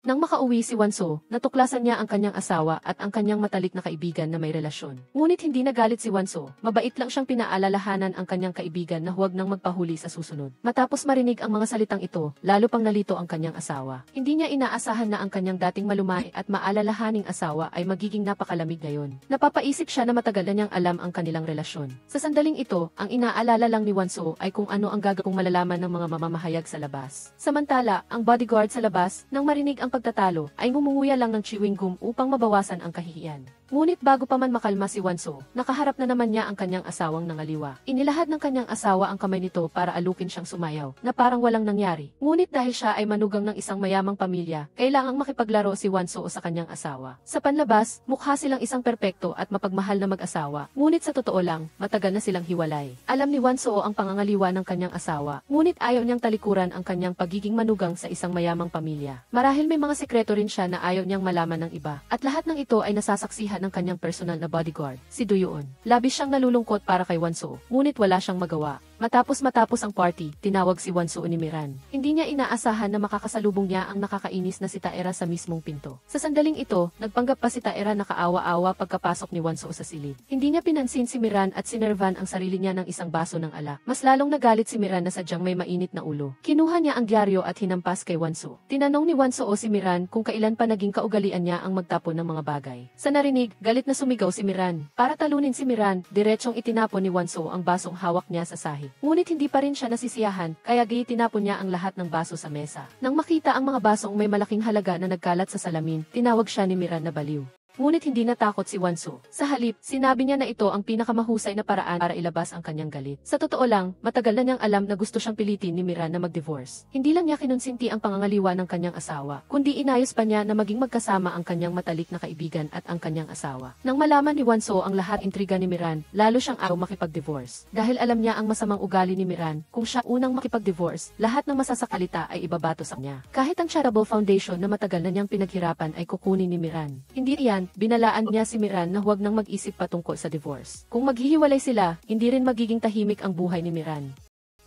Nang makauwi si Wanso, natuklasan niya ang kanyang asawa at ang kanyang matalik na kaibigan na may relasyon. Ngunit hindi nagalit si Wanso, mabait lang siyang pinaalalahanan ang kanyang kaibigan na huwag nang magpahuli sa susunod. Matapos marinig ang mga salitang ito, lalo pang nalito ang kanyang asawa. Hindi niya inaasahan na ang kanyang dating malumay at maalalahaning asawa ay magiging napakalamig ngayon. Napapaisip siya na matagal na niyang alam ang kanilang relasyon. Sa sandaling ito, ang inaalala lang ni Wanso ay kung ano ang gagawing malalaman ng mga mamamahayag sa labas. Samantala, ang bodyguard sa labas, nang marinig ang pagtatalo, ay ngumunguya lang ng chewing gum upang mabawasan ang kahihiyan. Ngunit bago pa man makalma si Wanso, nakaharap na naman niya ang kanyang asawang nangaliwa. Inilahad ng kanyang asawa ang kamay nito para alukin siyang sumayaw, na parang walang nangyari. Ngunit dahil siya ay manugang ng isang mayamang pamilya, kailangang makipaglaro si Wanso sa kanyang asawa. Sa panlabas, mukha silang isang perpekto at mapagmahal na mag-asawa, ngunit sa totoo lang, matagal na silang hiwalay. Alam ni Wanso ang pangangaliwa ng kanyang asawa, ngunit ayaw niyang talikuran ang kanyang pagiging manugang sa isang mayamang pamilya. Marahil may mga sekreto rin siya na ayaw niyang malaman ng iba, at lahat ng ito ay nasasaksihan ng kanyang personal na bodyguard, si Duyoon. Labis siyang nalulungkot para kay Wanso, ngunit wala siyang magawa. Matapos ang party, tinawag si Wanso ni Miran. Hindi niya inaasahan na makakasalubong niya ang nakakainis na si Taera sa mismong pinto. Sa sandaling ito, nagpanggap pa si Taera na kaawa-awa pagkapasok ni Wanso sa silid. Hindi niya pinansin si Miran at sinervan ang sarili niya ng isang baso ng alak. Mas lalong nagalit si Miran na sadyang may mainit na ulo. Kinuha niya ang dyaryo at hinampas kay Wanso. Tinanong ni Wanso si Miran kung kailan pa naging kaugalian niya ang magtapon ng mga bagay. Sa narinig, galit na sumigaw si Miran. Para talunin si Miran, diretsong itinapon ni Wanso ang basong hawak niya sa sahig. Ngunit hindi pa rin siya nasisiyahan, kaya tinapon niya ang lahat ng baso sa mesa. Nang makita ang mga basong may malaking halaga na nagkalat sa salamin, tinawag siya ni Miran na baliw. Ngunit hindi natakot si Wanso. Sa halip, sinabi niya na ito ang pinakamahusay na paraan para ilabas ang kanyang galit. Sa totoo lang, matagal na niyang alam na gusto siyang pilitin ni Miran na mag-divorce. Hindi lang niya kinonsinti ang pangangaliwa ng kanyang asawa, kundi inayos pa niya na maging magkasama ang kanyang matalik na kaibigan at ang kanyang asawa. Nang malaman ni Wanso ang lahat intriga ni Miran, lalo siyang ayaw makipag-divorce. Dahil alam niya ang masamang ugali ni Miran, kung siya unang makipag-divorce, lahat ng masasakalita ay ibabato sa kanya. Kahit ang charitable foundation na matagal na niyang pinaghirapan ay kukunin ni Miran. Hindi iyan, binalaan niya si Miran na huwag nang mag-isip patungkol sa divorce. Kung maghihiwalay sila, hindi rin magiging tahimik ang buhay ni Miran.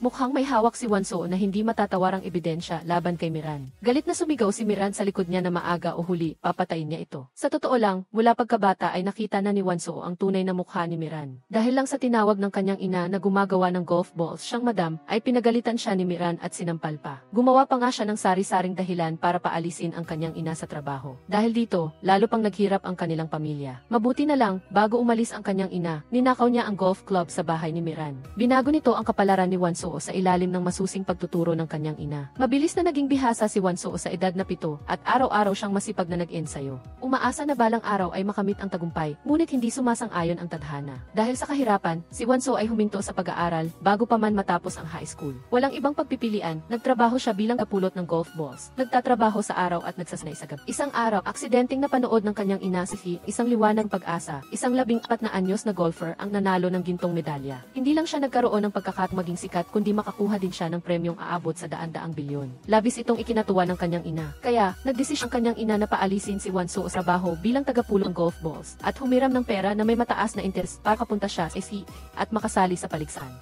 Mukhang may hawak si Wanso na hindi matatawarang ebidensya laban kay Miran. Galit na sumigaw si Miran sa likod niya na maaga o huli, papatayin niya ito. Sa totoo lang, mula pagkabata ay nakita na ni Wanso ang tunay na mukha ni Miran. Dahil lang sa tinawag ng kanyang ina na gumagawa ng golf balls siyang madam, ay pinagalitan siya ni Miran at sinampal pa. Gumawa pa nga siya ng sari-saring dahilan para paalisin ang kanyang ina sa trabaho. Dahil dito, lalo pang naghirap ang kanilang pamilya. Mabuti na lang, bago umalis ang kanyang ina, ninakaw niya ang golf club sa bahay ni Miran. Binago nito ang kapalaran ni Wanso sa ilalim ng masusing pagtuturo ng kanyang ina. Mabilis na naging bihasa si Wanso sa edad na 7 at araw-araw siyang masipag na nag-ensayo. Umaasa na balang araw ay makamit ang tagumpay, ngunit hindi sumasang-ayon ang tadhana. Dahil sa kahirapan, si Wanso ay huminto sa pag-aaral bago pa man matapos ang high school. Walang ibang pagpipilian, nagtrabaho siya bilang kapulot ng golf balls. Nagtatrabaho sa araw at nagsasanay sa gabi. Isang araw, aksidenteng napanood ng kanyang ina si isang liwanag pag-asa, isang 14 na anyos na golfer ang nanalo ng gintong medalya. Hindi lang siya nagkaroon ng pagkakataong maging sikat kundi makakuha din siya ng premyong aabot sa daan-daang bilyon. Labis itong ikinatuwa ng kanyang ina. Kaya, nagdesisyon kanyang ina na paalisin si Wanso sa trabaho bilang tagapulong ng golf balls at humiram ng pera na may mataas na interest para kapunta siya sa SC at makasali sa paligsahan.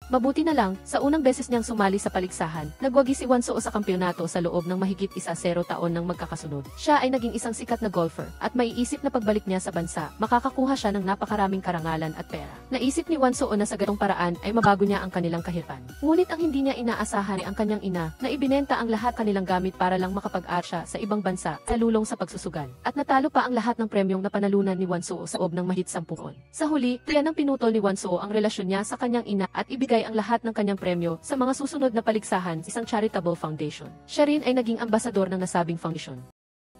Mabuti na lang, sa unang beses niyang sumali sa paligsahan, nagwagi si Wanso sa kampyonato sa loob ng mahigit 1-0 taon ng magkakasunod. Siya ay naging isang sikat na golfer, at maiisip na pagbalik niya sa bansa, makakakuha siya ng napakaraming karangalan at pera. Naisip ni Wanso na sa ganong paraan ay mabago niya ang kanilang kahirapan. Ngunit ang hindi niya inaasahan ay ang kanyang ina, na ibinenta ang lahat kanilang gamit para lang makapag-aral siya sa ibang bansa, sa lulong sa pagsusugal. At natalo pa ang lahat ng premyong napanalunan ni Wanso sa loob ng mahigit 10 taon. Sa huli, tiyan ang pinutol ni Wanso ang relasyon niya sa kanyang ina at ibigay ang lahat ng kanyang premyo sa mga susunod na paligsahan sa isang charitable foundation. Siya rin ay naging ambasador ng nasabing foundation.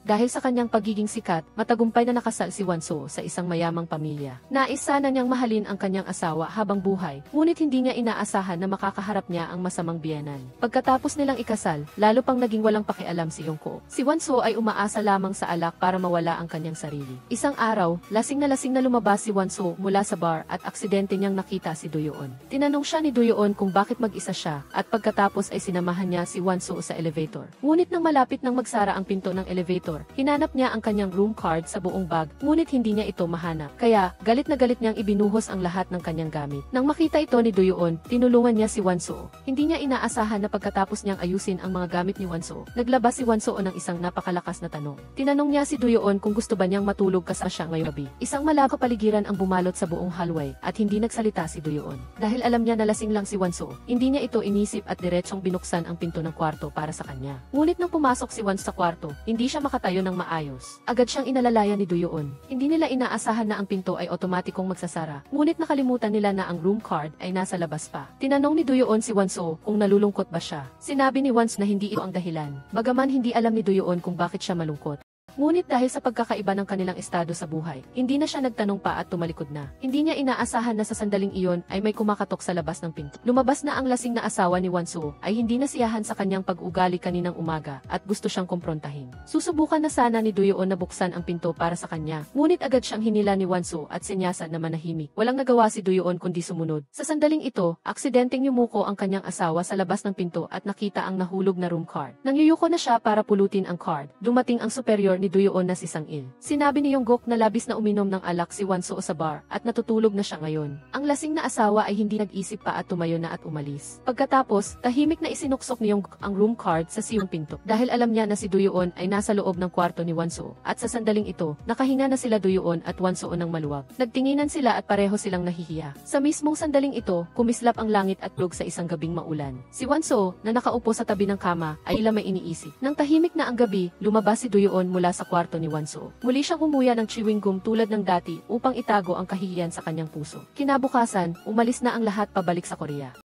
Dahil sa kanyang pagiging sikat, matagumpay na nakasal si Wanso sa isang mayamang pamilya. Nais sana niyang mahalin ang kanyang asawa habang buhay, ngunit hindi niya inaasahan na makakaharap niya ang masamang biyenan. Pagkatapos nilang ikasal, lalo pang naging walang pakialam si Yongko. Si Wanso ay umaasa lamang sa alak para mawala ang kanyang sarili. Isang araw, lasing na lumabas si Wanso mula sa bar at aksidente niyang nakita si Duyoon. Tinanong siya ni Duyoon kung bakit mag-isa siya, at pagkatapos ay sinamahan niya si Wanso sa elevator. Ngunit nang malapit nang magsara ang pinto ng elevator, elevator. Hinanap niya ang kanyang room card sa buong bag, ngunit hindi niya ito mahanap. Kaya, galit na galit niyang ibinuhos ang lahat ng kanyang gamit. Nang makita ito ni Doyoon, tinulungan niya si Wonso. Hindi niya inaasahan na pagkatapos niyang ayusin ang mga gamit ni Wonso, naglabas si Wonso ng isang napakalakas na tanong. Tinanong niya si Doyoon kung gusto ba niyang matulog kasama siya ngayong gabi. Isang malabo kapaligiran ang bumalot sa buong hallway at hindi nagsalita si Doyoon. Dahil alam niya na lasing lang si Wonso, hindi niya ito inisip at diretsong binuksan ang pinto ng kwarto para sa kanya. Ngunit nang pumasok si Wonso sa kwarto, hindi siya makatayo ng maayos. Agad siyang inalalayan ni Doyoon. Hindi nila inaasahan na ang pinto ay otomatikong magsasara, ngunit nakalimutan nila na ang room card ay nasa labas pa. Tinanong ni Doyoon si Wonso kung nalulungkot ba siya. Sinabi ni Wonso na hindi ito ang dahilan. Bagaman hindi alam ni Doyoon kung bakit siya malungkot. Ngunit dahil sa pagkakaiba ng kanilang estado sa buhay, hindi na siya nagtanong pa at tumalikod na. Hindi niya inaasahan na sa sandaling iyon ay may kumakatok sa labas ng pinto. Lumabas na ang lasing na asawa ni Wonso ay hindi nasiyahan sa kanyang pag-ugali kaninang umaga at gusto siyang kumprontahin. Susubukan na sana ni Doyoon na buksan ang pinto para sa kanya, ngunit agad siyang hinila ni Wonso at sinyasan na manahimik. Walang nagawa si Doyoon kundi sumunod. Sa sandaling ito, aksidenteng yumuko ang kanyang asawa sa labas ng pinto at nakita ang nahulog na room card. Nang yuyuko na siya para pulutin ang card, dumating ang superior ni Doyoon na si Sang-il. Sinabi ni Yongguk na labis na uminom ng alak si Wonso sa bar at natutulog na siya ngayon. Ang lasing na asawa ay hindi nag-isip pa at tumayo na at umalis. Pagkatapos, tahimik na isinuksok ni Yongguk ang room card sa siyong pinto dahil alam niya na si Doyoon ay nasa loob ng kwarto ni Wonso at sa sandaling ito, nakahinga na sila Doyoon at Wonso ng maluwag. Nagtinginan sila at pareho silang nahihiya. Sa mismong sandaling ito, kumislap ang langit at blog sa isang gabing maulan. Si Wonso, na nakaupo sa tabi ng kama, ay may iniisip. Nang tahimik na ang gabi, lumabas si Doyoon mula sa kwarto ni Wonso. Muli siyang umuya ng chewing gum tulad ng dati upang itago ang kahihiyan sa kanyang puso. Kinabukasan, umalis na ang lahat pabalik sa Korea.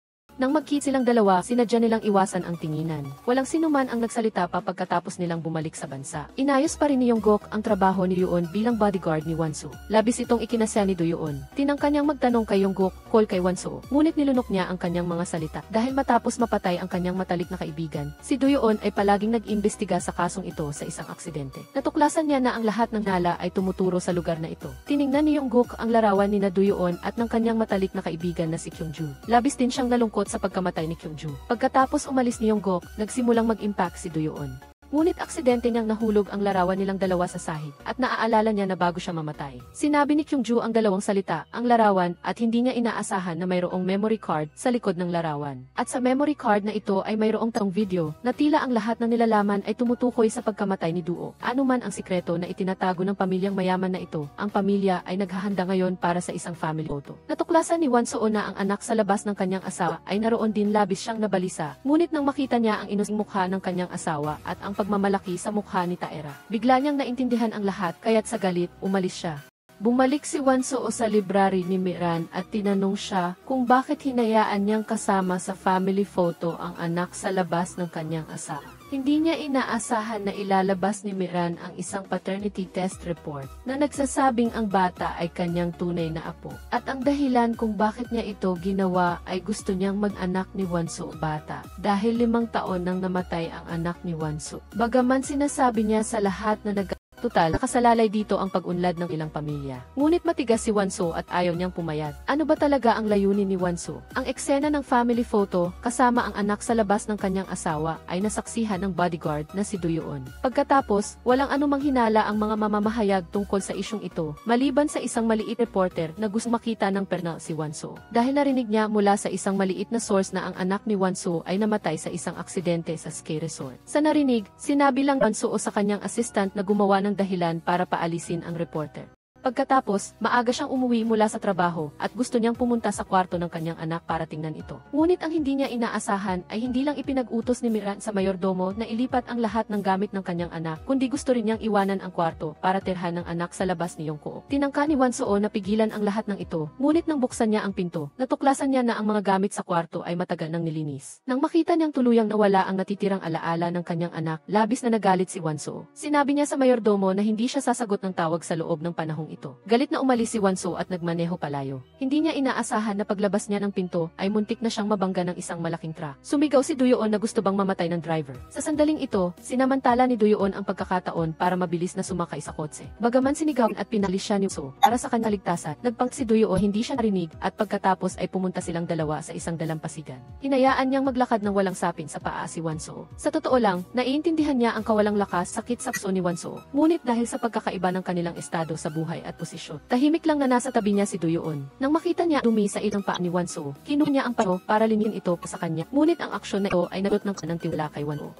Nang magkita silang dalawa, sinadya nilang iwasan ang tinginan. Walang sinuman ang nagsalita pa pagkatapos nilang bumalik sa bansa. Inayos pa rin ni Yongguk ang trabaho ni Doyoon bilang bodyguard ni Wonso. Labis itong ikinasya ni Doyoon. Tinangka niyang magtanong kay Yongguk, call kay Wonso, ngunit nilunok niya ang kanyang mga salita. Dahil matapos mapatay ang kanyang matalik na kaibigan, si Doyoon ay palaging nag-imbestiga sa kasong ito sa isang aksidente. Natuklasan niya na ang lahat ng nala ay tumuturo sa lugar na ito. Tiningnan ni Yongguk ang larawan ni Doyoon at ng kanyang matalik na kaibigan na si Kyungju. Labis din siyang nalungkot sa pagkamatay ni Kyungju. Pagkatapos umalis ni Yongguk, nagsimulang mag-impact si Doyoon. Ngunit aksidente niyang nahulog ang larawan nilang dalawa sa sahig at naaalala niya na bago siya mamatay. Sinabi ni Kyungju ang dalawang salita, ang larawan, at hindi niya inaasahan na mayroong memory card sa likod ng larawan. At sa memory card na ito ay mayroong taong video na tila ang lahat ng nilalaman ay tumutukoy sa pagkamatay ni Duo. Ano man ang sikreto na itinatago ng pamilyang mayaman na ito, ang pamilya ay naghahanda ngayon para sa isang family photo. Natuklasan ni Wonso na ang anak sa labas ng kanyang asawa ay naroon din, labis siyang nabalisa. Ngunit nang makita niya ang inosing mukha ng kanyang asawa at ang pagmamalaki sa mukha ni Taera, bigla niyang naintindihan ang lahat, kaya't sa galit, umalis siya. Bumalik si Wonso sa library ni Miran at tinanong siya kung bakit hinayaan niyang kasama sa family photo ang anak sa labas ng kanyang asawa. Hindi niya inaasahan na ilalabas ni Miran ang isang paternity test report na nagsasabing ang bata ay kanyang tunay na apo. At ang dahilan kung bakit niya ito ginawa ay gusto niyang mag-anak ni Wonso bata dahil 5 taon nang namatay ang anak ni Wonso. Bagaman sinasabi niya sa lahat na Tutal, nakasalalay dito ang pag-unlad ng ilang pamilya. Ngunit matigas si Wonso at ayaw niyang pumayag. Ano ba talaga ang layunin ni Wonso? Ang eksena ng family photo, kasama ang anak sa labas ng kanyang asawa, ay nasaksihan ng bodyguard na si Doyoon. Pagkatapos, walang anumang hinala ang mga mamamahayag tungkol sa isyong ito, maliban sa isang maliit reporter na gusto makita ng personal si Wonso. Dahil narinig niya mula sa isang maliit na source na ang anak ni Wonso ay namatay sa isang aksidente sa ski resort. Sa narinig, sinabi lang Wonso sa kanyang assistant na gumawa ng dahilan para paalisin ang reporter. Pagkatapos, maaga siyang umuwi mula sa trabaho at gusto niyang pumunta sa kwarto ng kanyang anak para tingnan ito. Ngunit ang hindi niya inaasahan ay hindi lang ipinag-utos ni Miran sa mayordomo na ilipat ang lahat ng gamit ng kanyang anak, kundi gusto rin niyang iwanan ang kwarto para tirhan ng anak sa labas ni Yongko. Tinangka ni Wonso na pigilan ang lahat ng ito, ngunit nang buksan niya ang pinto, natuklasan niya na ang mga gamit sa kwarto ay matagal nang nilinis. Nang makita niyang tuluyang nawala ang natitirang alaala ng kanyang anak, labis na nagalit si Wonso. Sinabi niya sa mayordomo na hindi siya sasagot ng tawag sa loob ng panahong ito. Galit na umalis si Wanso at nagmaneho palayo. Hindi niya inaasahan na paglabas niya ng pinto ay muntik na siyang mabangga ng isang malaking truck. Sumigaw si Duyoon na gusto bang mamatay ng driver. Sa sandaling ito, sinamantala ni Duyoon ang pagkakataon para mabilis na sumakay sa kotse. Bagaman sinigawan at pinalis siya ni Wanso para sa kanyang ligtasan, nagpang si Duyoon hindi siya narinig at pagkatapos ay pumunta silang dalawa sa isang dalampasigan. Hinayaan niyang maglakad ng walang sapin sa paa si Wanso. Sa totoo lang, naiintindihan niya ang kawalang lakas sakit sa puso ni Wanso. Ngunit dahil sa pagkakaiba ng kanilang estado sa buhay at posisyon, tahimik lang na nasa tabi niya si Duyoon. Nang makita niya dumi sa ilang paa ni Wanso, kinuha niya ang paro para linihin ito sa kanya. Ngunit ang aksyon na ito ay nagdulot ng kanang tiwala kay Wanso.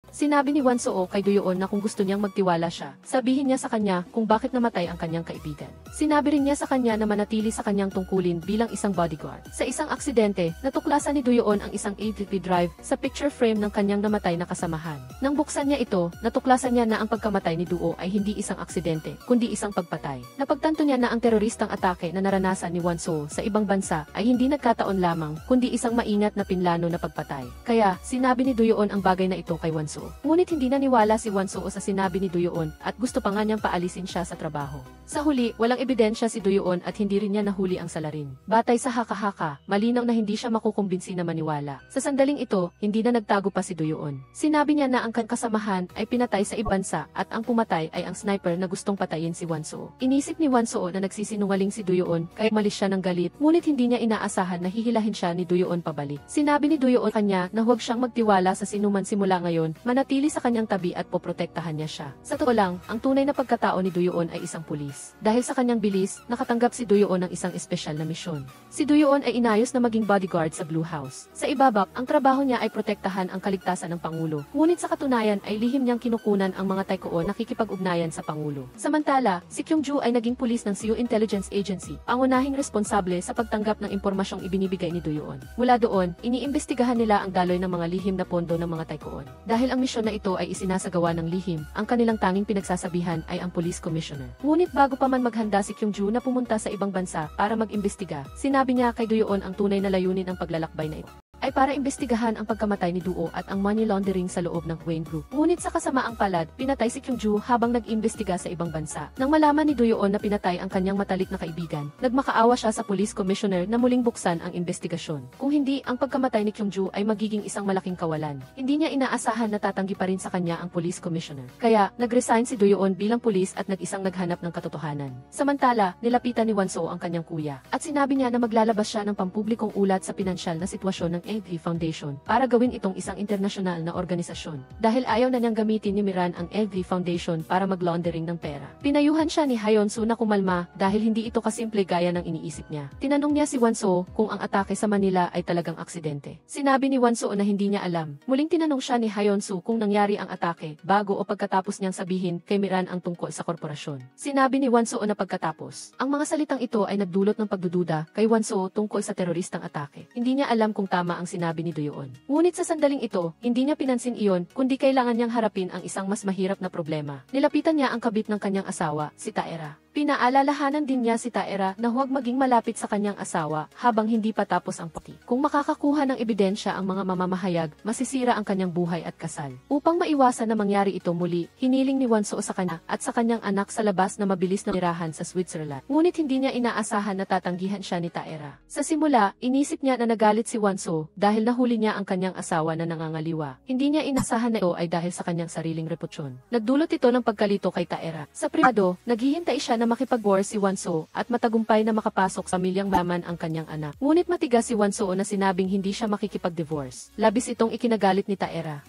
Sinabi ni Wanso kay Duyoon na kung gusto niyang magtiwala siya, sabihin niya sa kanya kung bakit namatay ang kanyang kaibigan. Sinabi rin niya sa kanya na manatili sa kanyang tungkulin bilang isang bodyguard. Sa isang aksidente, natuklasan ni Duyoon ang isang ATV drive sa picture frame ng kanyang namatay na kasamahan. Nang buksan niya ito, natuklasan niya na ang pagkamatay ni Duo ay hindi isang aksidente, kundi isang pagpatay. Napagtanto niya na ang teroristang atake na naranasan ni Wanso sa ibang bansa ay hindi nagkataon lamang, kundi isang maingat na pinlano na pagpatay. Kaya, sinabi ni Duyoon ang bagay na ito kay Wanso. Ngunit hindi naniwala si Wanso sa sinabi ni Duyoon at gusto pa nga niyang paalisin siya sa trabaho. Sa huli, walang ebidensya si Duyoon at hindi rin niya nahuli ang salarin. Batay sa haka-haka, malinaw na hindi siya makukumbinsi na maniwala. Sa sandaling ito, hindi na nagtago pa si Duyoon. Sinabi niya na ang kasamahan ay pinatay sa ibang bansa at ang pumatay ay ang sniper na gustong patayin si Wanso. Inisip ni Wanso na nagsisinungaling si Duyoon kaya umalis siya ng galit, ngunit hindi niya inaasahan na hihilahin siya ni Duyoon pabalik. Sinabi ni Duyoon kanya na huwag siyang magtiwala sa sinuman simula ngayon, manatili sa kanyang tabi at poprotektahan niya siya. Sa totoo lang, ang tunay na pagkatao ni Duyoon ay isang pulis. Dahil sa kanyang bilis, nakatanggap si Duyoon ng isang espesyal na misyon. Si Duyoon ay inayos na maging bodyguard sa Blue House. Sa ibabap, ang trabaho niya ay protektahan ang kaligtasan ng Pangulo. Ngunit sa katunayan ay lihim niyang kinukunan ang mga Taikoon na nakikipag-ugnayan sa Pangulo. Samantala, si Kyungju ay naging pulis ng Seoul Intelligence Agency, ang unahing responsable sa pagtanggap ng impormasyong ibinibigay ni Duyoon. Mula doon, iniimbestigahan nila ang daloy ng mga lihim na pondo ng mga Taikoon. Dahil ang misyon na ito ay isinasagawa ng lihim, ang kanilang tanging pinagsasabihan ay ang police commissioner. Ngunit bago pa man maghanda si Kyungju na pumunta sa ibang bansa para mag-imbestiga, sinabi niya kay Duyoon ang tunay na layunin ng paglalakbay na ito ay para imbestigahan ang pagkamatay ni Duo at ang money laundering sa loob ng Wayne Group. Ngunit sa kasamaang palad, pinatay si Kyungju habang nag-imbestiga sa ibang bansa. Nang malaman ni Duyoon na pinatay ang kanyang matalik na kaibigan, nagmakaawa siya sa police commissioner na muling buksan ang investigasyon. Kung hindi, ang pagkamatay ni Kyungju ay magiging isang malaking kawalan. Hindi niya inaasahan na tatanggi pa rin sa kanya ang police commissioner. Kaya, nag-resign si Duyoon bilang pulis at nag-isang naghanap ng katotohanan. Samantala, nilapitan ni Wanso ang kanyang kuya at sinabi niya na maglalabas siya ng pampublikong ulat sa pinansyal na sitwasyon ng LV Foundation para gawin itong isang internasyonal na organisasyon. Dahil ayaw na niyang gamitin ni Miran ang LV Foundation para mag-laundering ng pera. Pinayuhan siya ni Hyunsu na kumalma dahil hindi ito kasimple gaya ng iniisip niya. Tinanong niya si Wanso kung ang atake sa Manila ay talagang aksidente. Sinabi ni Wanso na hindi niya alam. Muling tinanong siya ni Hyunsu kung nangyari ang atake bago o pagkatapos niyang sabihin kay Miran ang tungkol sa korporasyon. Sinabi ni Wanso na pagkatapos. Ang mga salitang ito ay nagdulot ng pagdududa kay Wanso tungkol sa teroristang atake. Hindi niya alam kung tama ang sinabi ni Duyoon. Ngunit sa sandaling ito, hindi niya pinansin iyon, kundi kailangan niyang harapin ang isang mas mahirap na problema. Nilapitan niya ang kabit ng kanyang asawa, si Taera. Pinaalalahanan din niya si Taera na huwag maging malapit sa kanyang asawa habang hindi pa tapos ang pati. Kung makakakuha ng ebidensya ang mga mamamahayag, masisira ang kanyang buhay at kasal. Upang maiwasan na mangyari ito muli, hiniling ni Wanso sa kanya at sa kanyang anak sa labas na mabilis na tirahan sa Switzerland. Ngunit hindi niya inaasahan na tatanggihan siya ni Taera. Sa simula, inisip niya na nagalit si Wanso dahil nahuli niya ang kanyang asawa na nangangaliwa. Hindi niya inasahan na ito ay dahil sa kanyang sariling reputasyon. Nagdulot ito ng pagkalito kay Taera. Sa pribado, naghihintay siya na makipag-war si Wanso at matagumpay na makapasok sa milyang maman ang kanyang anak. Ngunit matigas si Wanso na sinabing hindi siya makikipag-divorce. Labis itong ikinagalit ni Taera.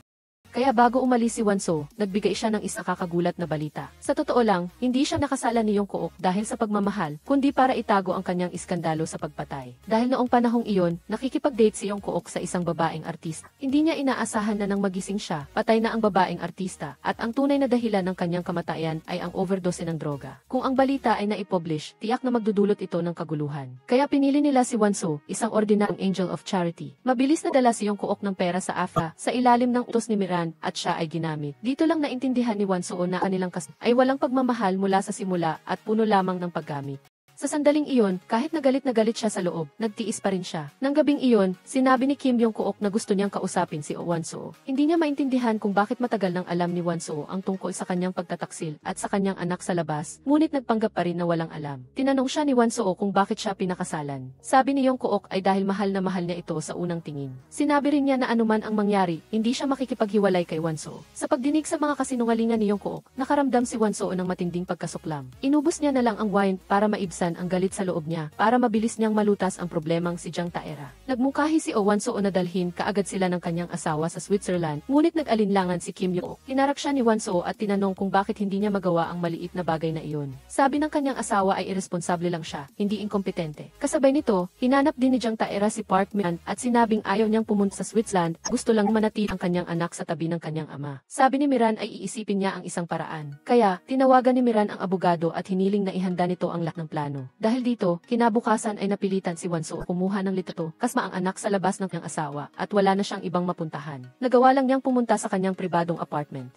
Kaya bago umalis si Wanso, nagbigay siya ng isang kakagulat na balita. Sa totoo lang, hindi siya nakasala ni Yong Kook dahil sa pagmamahal, kundi para itago ang kanyang iskandalo sa pagpatay. Dahil noong panahong iyon, nakikipag-date si Yong Kook sa isang babaeng artista. Hindi niya inaasahan na nang magising siya, patay na ang babaeng artista, at ang tunay na dahilan ng kanyang kamatayan ay ang overdose ng droga. Kung ang balita ay naipublish, tiyak na magdudulot ito ng kaguluhan. Kaya pinili nila si Wanso, isang ordinaryong angel of charity. Mabilis na dala si Yong Kook ng pera sa Afra, sa ilalim ng utos ni Miran, at siya ay ginamit. Dito lang naintindihan ni Wanso na kanilang ay walang pagmamahal mula sa simula at puno lamang ng paggamit. Sa sandaling iyon, kahit na galit siya sa loob, nagtiis pa rin siya. Nang gabing iyon, sinabi ni Kim Yong-kook na gusto niyang kausapin si Oh Won-soo. Hindi niya maintindihan kung bakit matagal nang alam ni Won-soo ang tungkol sa kanyang pagtataksil at sa kanyang anak sa labas, ngunit nagpanggap pa rin na walang alam. Tinanong siya ni Won-soo kung bakit siya pinakasalan. Sabi ni Yong-kook ay dahil mahal na mahal niya ito sa unang tingin. Sinabi rin niya na anuman ang mangyari, hindi siya makikipaghiwalay kay Won-soo. Sa pagdinig sa mga kasinungalingan ni Yong-kook, nakaramdam si Won-soo ng matinding pagkasuklam. Inubos niya na lang ang wine para maibsan ang galit sa loob niya, para mabilis niyang malutas ang problemang si Jang Taera. Nagmungkahi si Oh Won-soo na dalhin kaagad sila ng kanyang asawa sa Switzerland, ngunit nag-alinlangan si Kim Yong-kook. Hinarap siya ni Won-soo at tinanong kung bakit hindi niya magawa ang maliit na bagay na iyon. Sabi ng kanyang asawa ay irresponsable lang siya, hindi inkompetente. Kasabay nito, hinanap din ni Jang Taera si Park Min at sinabing ayaw niyang pumunta sa Switzerland, gusto lang manatili ang kanyang anak sa tabi ng kanyang ama. Sabi ni Miran ay iisipin niya ang isang paraan. Kaya, tinawagan ni Miran ang abogado at hiniling na ihanda nito ang lahat ng plano. Dahil dito, kinabukasan ay napilitan si Won-soo kumuha ng litrato, kasma ang anak sa labas ng kanyang asawa, at wala na siyang ibang mapuntahan. Nagawa lang niyang pumunta sa kanyang pribadong apartment.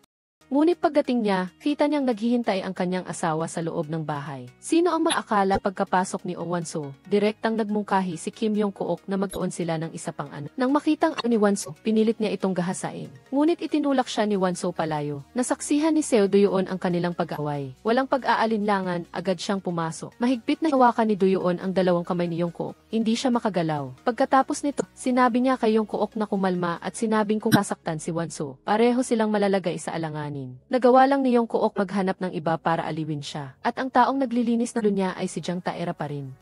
Ngunit pagdating niya, kita niyang naghihintay ang kanyang asawa sa loob ng bahay. Sino ang maakala pagkapasok ni Oh Won-soo, direktang nagmungkahi si Kim Yong-kook na magtuon sila ng isa pang anak. Nang makitang ni Won-soo, pinilit niya itong gahasain. Ngunit itinulak siya ni Won-soo palayo. Nasaksihan ni Seo Do-yeon ang kanilang pag-away. Walang pag-aalinlangan, agad siyang pumasok. Mahigpit na hawakan ni Do-yeon ang dalawang kamay ni Yong-kook. Hindi siya makagalaw. Pagkatapos nito, sinabi niya kay Yong-kook na kumalma at sinabing kung sasaktan si Won-soo, pareho silang malalagay sa alanganin. Nagawa lang ni Yong-kook maghanap ng iba para aliwin siya. At ang taong naglilinis na niya ay si Jang Taera pa rin.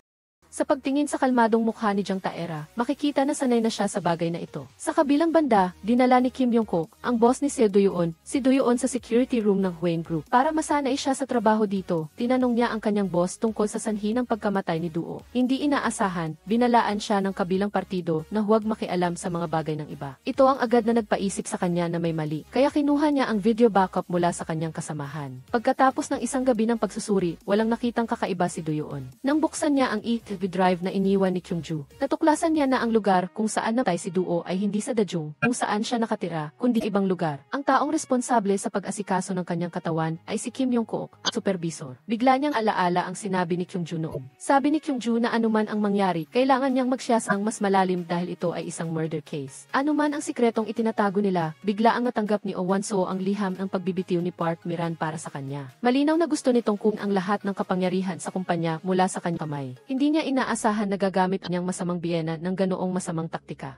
Sa pagtingin sa kalmadong mukha ni Jang Taera, makikita na sanay na siya sa bagay na ito. Sa kabilang banda, dinala ni Kim Yong-kook, ang boss ni Seo Do-yeon, si Do-yeon sa security room ng Hwang Group. Para masanay siya sa trabaho dito, tinanong niya ang kanyang boss tungkol sa sanhi ng pagkamatay ni Duo. Hindi inaasahan, binalaan siya ng kabilang partido na huwag makialam sa mga bagay ng iba. Ito ang agad na nagpaisip sa kanya na may mali, kaya kinuha niya ang video backup mula sa kanyang kasamahan. Pagkatapos ng isang gabi ng pagsusuri, walang nakitang kakaiba si Do-yeon. Nang buksan niya ang drive na iniwan ni Kyung-ju, natuklasan niya na ang lugar kung saan namatay si Duo ay hindi sa Daejeon, kung saan siya nakatira, kundi ibang lugar. Ang taong responsable sa pag-asikaso ng kanyang katawan ay si Kim Yong-kook, ang supervisor. Bigla niyang alaala ang sinabi ni Kyung-ju noon. Sabi ni Kyung-ju na anuman ang mangyari, kailangan niyang magsiyasang mas malalim dahil ito ay isang murder case. Anuman ang sikretong itinatago nila, bigla ang natanggap ni Oh Won-soo ang liham ng pagbibitiw ni Park Min para sa kanya. Malinaw na gusto nitong kunin ang lahat ng kapangyarihan sa kumpanya mula sa kanyang kamay. Hindi niya inaasahan na gagamit niyang masamang biyena ng ganoong masamang taktika.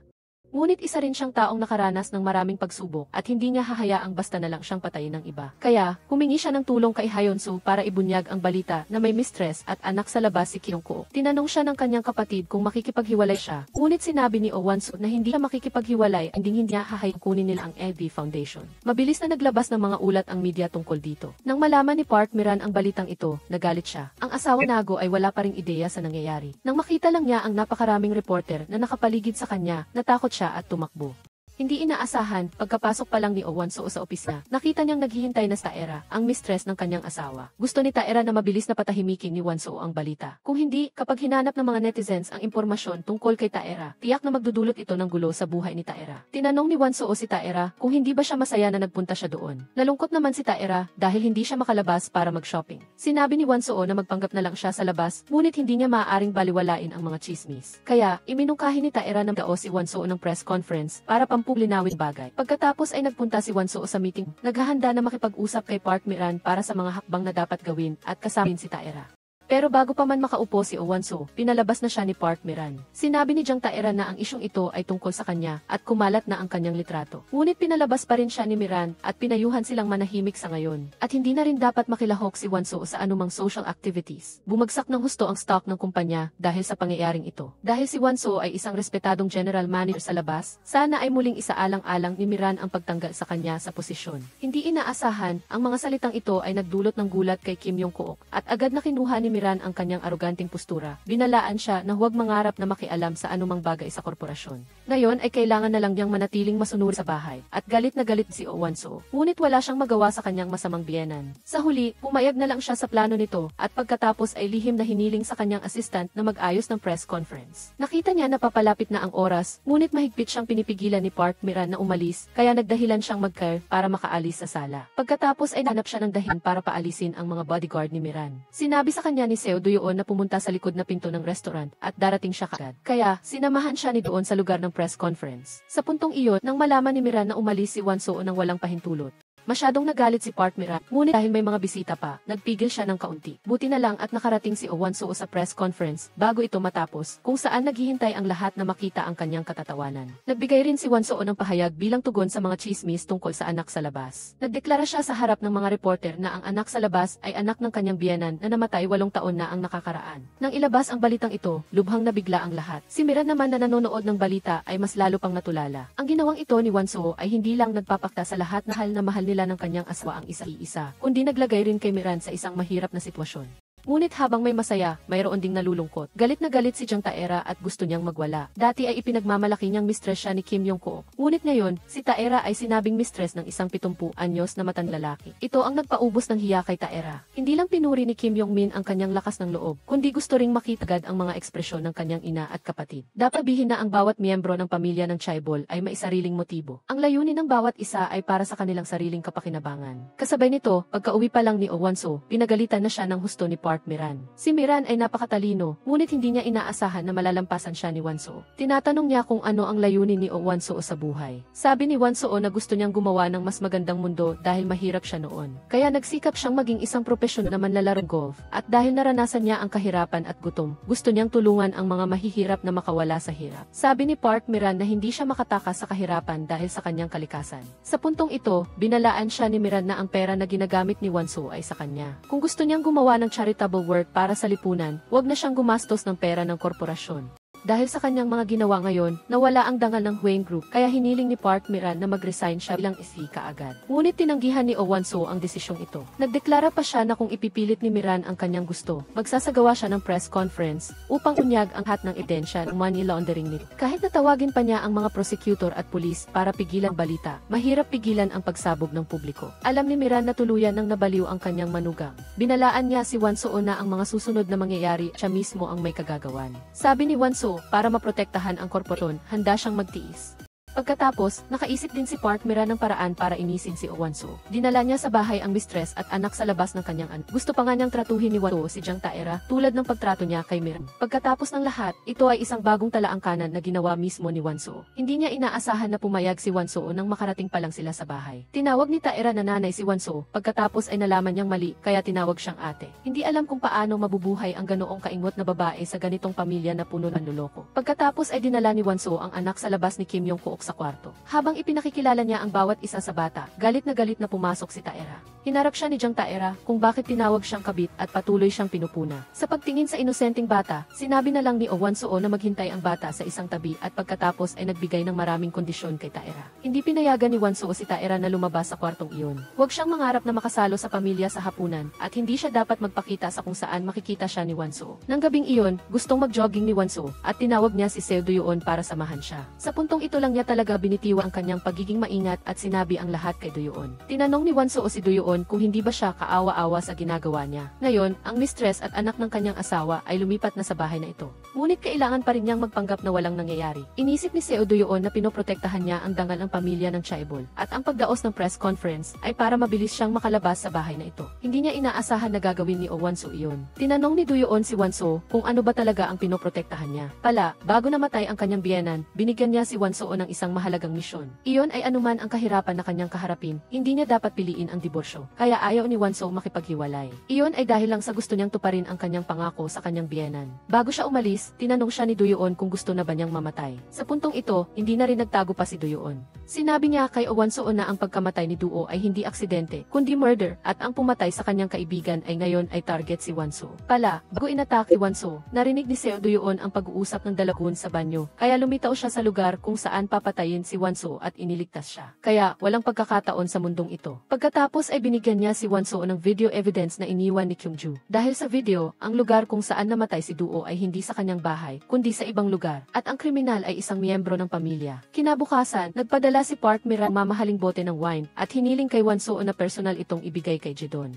Ngunit isa rin siyang taong nakaranas ng maraming pagsubok at hindi niya hahayaang basta na lang siyang patayin ng iba. Kaya, humingi siya ng tulong kay Hyun-soo para ibunyag ang balita na may mistress at anak sa labas si Kyung-kook. Tinanong siya ng kanyang kapatid kung makikipaghiwalay siya. Ngunit sinabi ni Oh Won-soo na hindi siya makikipaghiwalay at hindi niya hahayang kunin nila ang LV Foundation. Mabilis na naglabas ng mga ulat ang media tungkol dito. Nang malaman ni Park Min ang balitang ito, nagalit siya. Ang asawa Nago ay wala pa ring ideya sa nangyayari. Nang makita lang niya ang napakaraming reporter na nakapaligid sa kanya, natakot siya at tumakbo. Hindi inaasahan, pagkapasok pa lang ni Oh Won-soo sa opisina, nakita niyang naghihintay na si Taera, ang mistress ng kanyang asawa. Gusto ni Taera na mabilis na patahimikin ni Won-soo ang balita. Kung hindi, kapag hinanap ng mga netizens ang impormasyon tungkol kay Taera, tiyak na magdudulot ito ng gulo sa buhay ni Taera. Tinanong ni Won-soo si Taera kung hindi ba siya masaya na nagpunta siya doon. Nalungkot naman si Taera dahil hindi siya makalabas para mag-shopping. Sinabi ni Won-soo na magpanggap na lang siya sa labas, ngunit hindi niya maaaring baliwalain ang mga chismis. Kaya, iminungkahi ni Taera ng dao si Won-soo ng press conference para linawin bagay. Pagkatapos ay nagpunta si Won-soo sa meeting, naghahanda na makipag-usap kay Park Min para sa mga hakbang na dapat gawin at kasamin si Taera. Pero bago pa man makaupo si Oh Won-soo, pinalabas na siya ni Park Min. Sinabi ni Jang Taera na ang isyong ito ay tungkol sa kanya at kumalat na ang kanyang litrato. Ngunit pinalabas pa rin siya ni Min at pinayuhan silang manahimik sa ngayon. At hindi na rin dapat makilahok si Won-soo sa anumang social activities. Bumagsak ng husto ang stock ng kumpanya dahil sa pangyayaring ito. Dahil si Won-soo ay isang respetadong general manager sa labas, sana ay muling isaalang-alang ni Min ang pagtanggal sa kanya sa posisyon. Hindi inaasahan, ang mga salitang ito ay nagdulot ng gulat kay Kim Yong-kook at agad na kinuha ni Min ang kanyang aroganting postura. Binalaan siya na huwag mangarap na makialam sa anumang bagay sa korporasyon. Ngayon ay kailangan na lang niyang manatiling masunuri sa bahay. At galit na galit si Oh Won-soo. Ngunit wala siyang magawa sa kanyang masamang biyenan. Sa huli, pumayag na lang siya sa plano nito at pagkatapos ay lihim na hiniling sa kanyang assistant na mag-ayos ng press conference. Nakita niya na papalapit na ang oras, ngunit mahigpit siyang pinipigilan ni Park Min na umalis, kaya nagdahilan siyang mag-car para makaalis sa sala. Pagkatapos ay nanap siya ng dahilan para paalisin ang mga bodyguard ni Min. Sinabi sa kanya niya ni Seo Do-yeon na pumunta sa likod na pinto ng restaurant at darating siya kaagad. Kaya, sinamahan siya ni doon sa lugar ng press conference. Sa puntong iyon, nang malaman ni Miran na umalis si Won-soo nang walang pahintulot. Masyadong nagalit si Park Miran, ngunit dahil may mga bisita pa, nagpigil siya ng kaunti. Buti na lang at nakarating si Oh Won-soo sa press conference bago ito matapos, kung saan naghihintay ang lahat na makita ang kanyang katatawanan. Nagbigay rin si Won-soo ng pahayag bilang tugon sa mga chismis tungkol sa anak sa labas. Nagdeklara siya sa harap ng mga reporter na ang anak sa labas ay anak ng kanyang biyenan na namatay 8 taon na ang nakakaraan. Nang ilabas ang balitang ito, lubhang nabigla ang lahat. Si Miran naman na nanonood ng balita ay mas lalo pang natulala. Ang ginawang ito ni Won-soo ay hindi lang nagpapakta sa lahat na mahal nila ng kanyang asawa ang isa-iisa, kundi naglagay rin kay Miran sa isang mahirap na sitwasyon. Ngunit habang may masaya, mayroon ding nalulungkot. Galit na galit si Jang Taera at gusto niyang magwala. Dati ay ipinagmamalaki niyang mistress siya ni Kim Yong-kook. Ngunit ngayon, si Taera ay sinabing mistress ng isang 70 anyos na matandang lalaki. Ito ang nagpaubos ng hiya kay Taera. Hindi lang pinuri ni Kim Yong-min ang kanyang lakas ng loob, kundi gusto ring makita agad ang mga ekspresyon ng kanyang ina at kapatid. Dapat sabihin na ang bawat miyembro ng pamilya ng Chaebol ay may sariling motibo. Ang layunin ng bawat isa ay para sa kanilang sariling kapakinabangan. Kasabay nito, pagka-uwi pa lang ni Oh Won-soo, pinagalitan na siya ng husto ni Park Miran. Si Miran ay napakatalino, ngunit hindi niya inaasahan na malalampasan siya ni Won-soo. Tinatanong niya kung ano ang layunin ni Oh Won-soo sa buhay. Sabi ni Won-soo na gusto niyang gumawa ng mas magandang mundo dahil mahirap siya noon. Kaya nagsikap siyang maging isang profesyonal na manlalarong golf. At dahil naranasan niya ang kahirapan at gutom, gusto niyang tulungan ang mga mahihirap na makawala sa hirap. Sabi ni Park Miran na hindi siya makatakas sa kahirapan dahil sa kanyang kalikasan. Sa puntong ito, binalaan siya ni Miran na ang pera na ginagamit ni Won-soo ay sa kanya. Kung gusto niyang gumawa ng charitable work para sa lipunan, huwag na siyang gumastos ng pera ng korporasyon. Dahil sa kanyang mga ginawa ngayon, nawala ang dangal ng Hwang Group, kaya hiniling ni Park Miran na mag-resign siya bilang SE kaagad. Ngunit tinanggihan ni Oh Won-soo ang desisyong ito. Nagdeklara pa siya na kung ipipilit ni Miran ang kanyang gusto, magsasagawa siya ng press conference upang unyag ang lahat ng ebidensya ng money laundering nito. Kahit natawagin pa niya ang mga prosecutor at pulis para pigilan balita, mahirap pigilan ang pagsabog ng publiko. Alam ni Miran na tuluyan ng nabaliw ang kanyang manugang. Binalaan niya si Won-soo na ang mga susunod na mangyayari siya mismo ang may kagagawan. Sabi ni Won-soo, para maprotektahan ang korporasyon, handa siyang magtiis. Pagkatapos, nakaisip din si Park Miran ng paraan para inisin si Oh Won-soo. Dinala niya sa bahay ang mistress at anak sa labas ng kanyang anak. Gusto pa nga niyang tratuhin ni Won-soo si Jang Taera tulad ng pagtrato niya kay Miran. Pagkatapos ng lahat, ito ay isang bagong talaangkanan na ginawa mismo ni Won-soo. Hindi niya inaasahan na pumayag si Won-soo nang makarating pa lang sila sa bahay. Tinawag ni Taera na nanay si Won-soo, pagkatapos ay nalaman niyang mali kaya tinawag siyang ate. Hindi alam kung paano mabubuhay ang ganoong kaingot na babae sa ganitong pamilya na puno ng loloko. Pagkatapos ay dinala ni Won-soo ang anak sa labas ni Kim Yong-kook sa kwarto. Habang ipinakikilala niya ang bawat isa sa bata, galit na pumasok si Taera. Hinarap siya ni Jang Taera kung bakit tinawag siyang kabit at patuloy siyang pinupuna. Sa pagtingin sa inosenteng bata, sinabi na lang ni Oh Won-soo na maghintay ang bata sa isang tabi at pagkatapos ay nagbigay ng maraming kondisyon kay Taera. Hindi pinayagan ni Won-soo si Taera na lumabas sa kwartong iyon. Huwag siyang mangarap na makasalo sa pamilya sa hapunan at hindi siya dapat magpakita sa kung saan makikita siya ni Won-soo. Nang gabing iyon, gustong mag-jogging ni Won-soo at tinawag niya si Seo Do-yeon para samahan siya. Sa puntong ito lang niya talaga binitiwa ang kanyang pagiging maingat at sinabi ang lahat kay Do-yeon. Tinanong ni Won-soo si Do-yeon kung hindi ba siya kaawa-awa sa ginagawa niya. Ngayon, ang mistress at anak ng kanyang asawa ay lumipat na sa bahay na ito. Ngunit kailangan pa rin niyang magpanggap na walang nangyayari. Inisip ni Seo Do-yeon na pinoprotektahan niya ang dangal ng pamilya ng Chaebol at ang pagdaos ng press conference ay para mabilis siyang makalabas sa bahay na ito. Hindi niya inaasahan na gagawin ni Oh Won-soo iyon. Tinanong ni Do-yeon si Won-soo kung ano ba talaga ang pinoprotektahan niya. Pala, bago namatay ang kanyang biyenan, binigyan niya si Won-soo ng isang mahalagang misyon. Iyon ay anuman ang kahirapan na kanyang kaharapin, hindi niya dapat piliin ang diborsyo. Kaya ayaw ni Won-soo makipaghiwalay. Iyon ay dahil lang sa gusto niyang tuparin ang kanyang pangako sa kanyang biyenan. Bago siya umalis, tinanong siya ni Do-yeon kung gusto na ba niyang mamatay. Sa puntong ito, hindi na rin nagtago pa si Do-yeon. Sinabi niya kay Oh Won-soo na ang pagkamatay ni Do ay hindi aksidente, kundi murder, at ang pumatay sa kanyang kaibigan ay ngayon ay target si Won-soo. Pala, bago inatake Won-soo, narinig ni Seo Do-yeon ang pag-uusap ng dalagun sa banyo, kaya lumitaw siya sa lugar kung saan papatayin si Won-soo at iniligtas siya. Kaya, walang pagkakataon sa mundong ito. Pagkatapos ay binigyan niya si Won-soo ng video evidence na iniwan ni Kyung-ju. Dahil sa video, ang lugar kung saan namatay si Do ay hindi sa kanyang bahay, kundi sa ibang lugar, at ang kriminal ay isang miyembro ng pamilya. Kinabukasan, nagpadala si Park Miran mamahaling bote ng wine at hiniling kay Won-soo na personal itong ibigay kay Jae-don.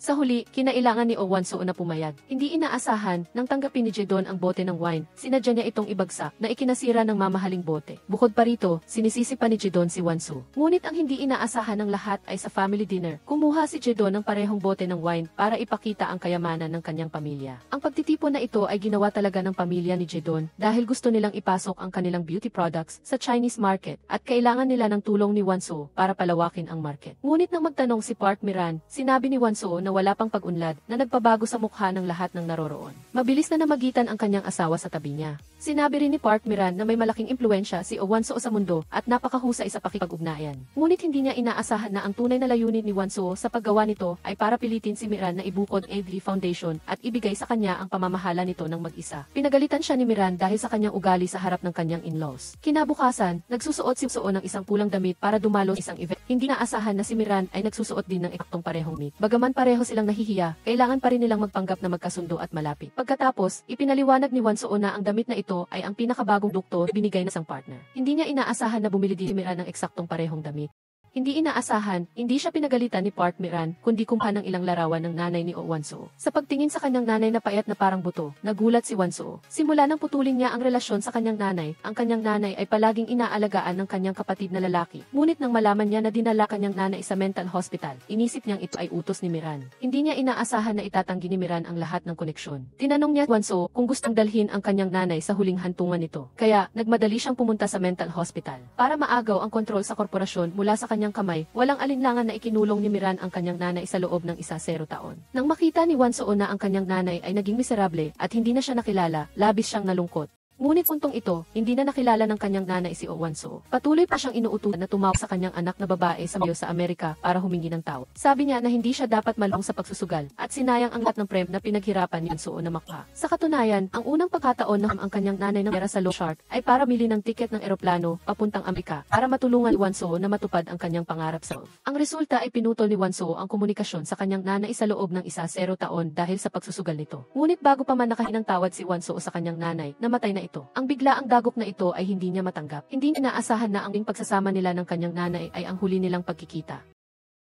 Sa huli, kinailangan ni Oh Wan-soo na pumayag. Hindi inaasahan, nang tanggapin ni Jae-don ang bote ng wine, sinadya niya itong ibagsak na ikinasira ng mamahaling bote. Bukod pa rito, sinisisi pa ni Jae-don si Wan-soo. Ngunit ang hindi inaasahan ng lahat ay sa family dinner. Kumuha si Jae-don ng parehong bote ng wine para ipakita ang kayamanan ng kanyang pamilya. Ang pagtitipon na ito ay ginawa talaga ng pamilya ni Jae-don dahil gusto nilang ipasok ang kanilang beauty products sa Chinese market at kailangan nila ng tulong ni Wan-soo para palawakin ang market. Ngunit nang magtanong si Park Miran, sinabi ni Wan-soo na wala pang pag-unlad na nagpabago sa mukha ng lahat ng naroroon. Mabilis na namagitan ang kanyang asawa sa tabi niya. Sinabi rin ni Park Miran na may malaking impluwensya si Oh Wan-soo sa mundo at napakahusay sa pakikipag-ugnayan. Ngunit hindi niya inaasahan na ang tunay na layunin ni Wan-soo sa paggawa nito ay para pilitin si Miran na ibukod ang Adli Foundation at ibigay sa kanya ang pamamahala nito ng mag-isa. Pinagalitan siya ni Miran dahil sa kanyang ugali sa harap ng kanyang in-laws. Kinabukasan, nagsusuot si Soo ng isang pulang damit para dumalo sa isang event. Hindi naasahan na si Miran ay nagsusuot din ng ekaktong parehong mit. Bagaman pareho silang nahihiya, kailangan pa rin nilang magpanggap na magkasundo at malapit. Pagkatapos, ipinaliwanag ni Wan-soo na ang damit na ito ay ang pinakabagong doktor binigay na sang partner. Hindi niya inaasahan na bumili din si Miran ng eksaktong parehong damit. Hindi inaasahan, hindi siya pinagalitan ni Park Miran, kundi kumpa ng ilang larawan ng nanay ni Oh Wan-soo. Sa pagtingin sa kanyang nanay na payat na parang buto, nagulat si Wan-soo. Simula nang putulin niya ang relasyon sa kanyang nanay, ang kanyang nanay ay palaging inaalagaan ng kanyang kapatid na lalaki. Ngunit nang malaman niya na dinala kanyang nanay sa mental hospital, inisip niyang ito ay utos ni Miran. Hindi niya inaasahan na itatanggi ni Miran ang lahat ng koneksyon. Tinanong niya Wan-soo kung gustong dalhin ang kanyang nanay sa huling hantungan nito. Kaya, nagmadali siyang pumunta sa mental hospital. Para maagaw ang kontrol sa korporasyon mula sa kanyang kamay, walang alinlangan na ikinulong ni Miran ang kanyang nanay sa loob ng 0 taon. Nang makita ni Wan-soo na ang kanyang nanay ay naging miserable at hindi na siya nakilala, labis siyang nalungkot. Ngunit puntong ito, hindi na nakilala ng kanyang nanay si Oh Wan-soo. Patuloy pa siyang inuutusan na tumawag sa kanyang anak na babae sa Mayo sa Amerika para humingi ng tawad. Sabi niya na hindi siya dapat malung sa pagsusugal at sinayang ang lahat ng prem na pinaghirapan ni Wan-soo na makuha. Sa katunayan, ang unang pagkataon na ang kanyang nanay ng pera sa Loan Shark ay para mili ng tiket ng eroplano papuntang Amerika para matulungan ni Wan-soo na matupad ang kanyang pangarap sa loob. Ang resulta ay pinutol ni Wan-soo ang komunikasyon sa kanyang nanay sa loob ng 0 taon dahil sa pagsusugal nito. Ngunit bago pa man nakahinang tawad si Wan-soo sa kanyang nanay, namatay na ito. Ang bigla ang dagok na ito ay hindi niya matanggap. Hindi niya inaasahan na ang pagsasama nila ng kanyang nanay ay ang huli nilang pagkikita.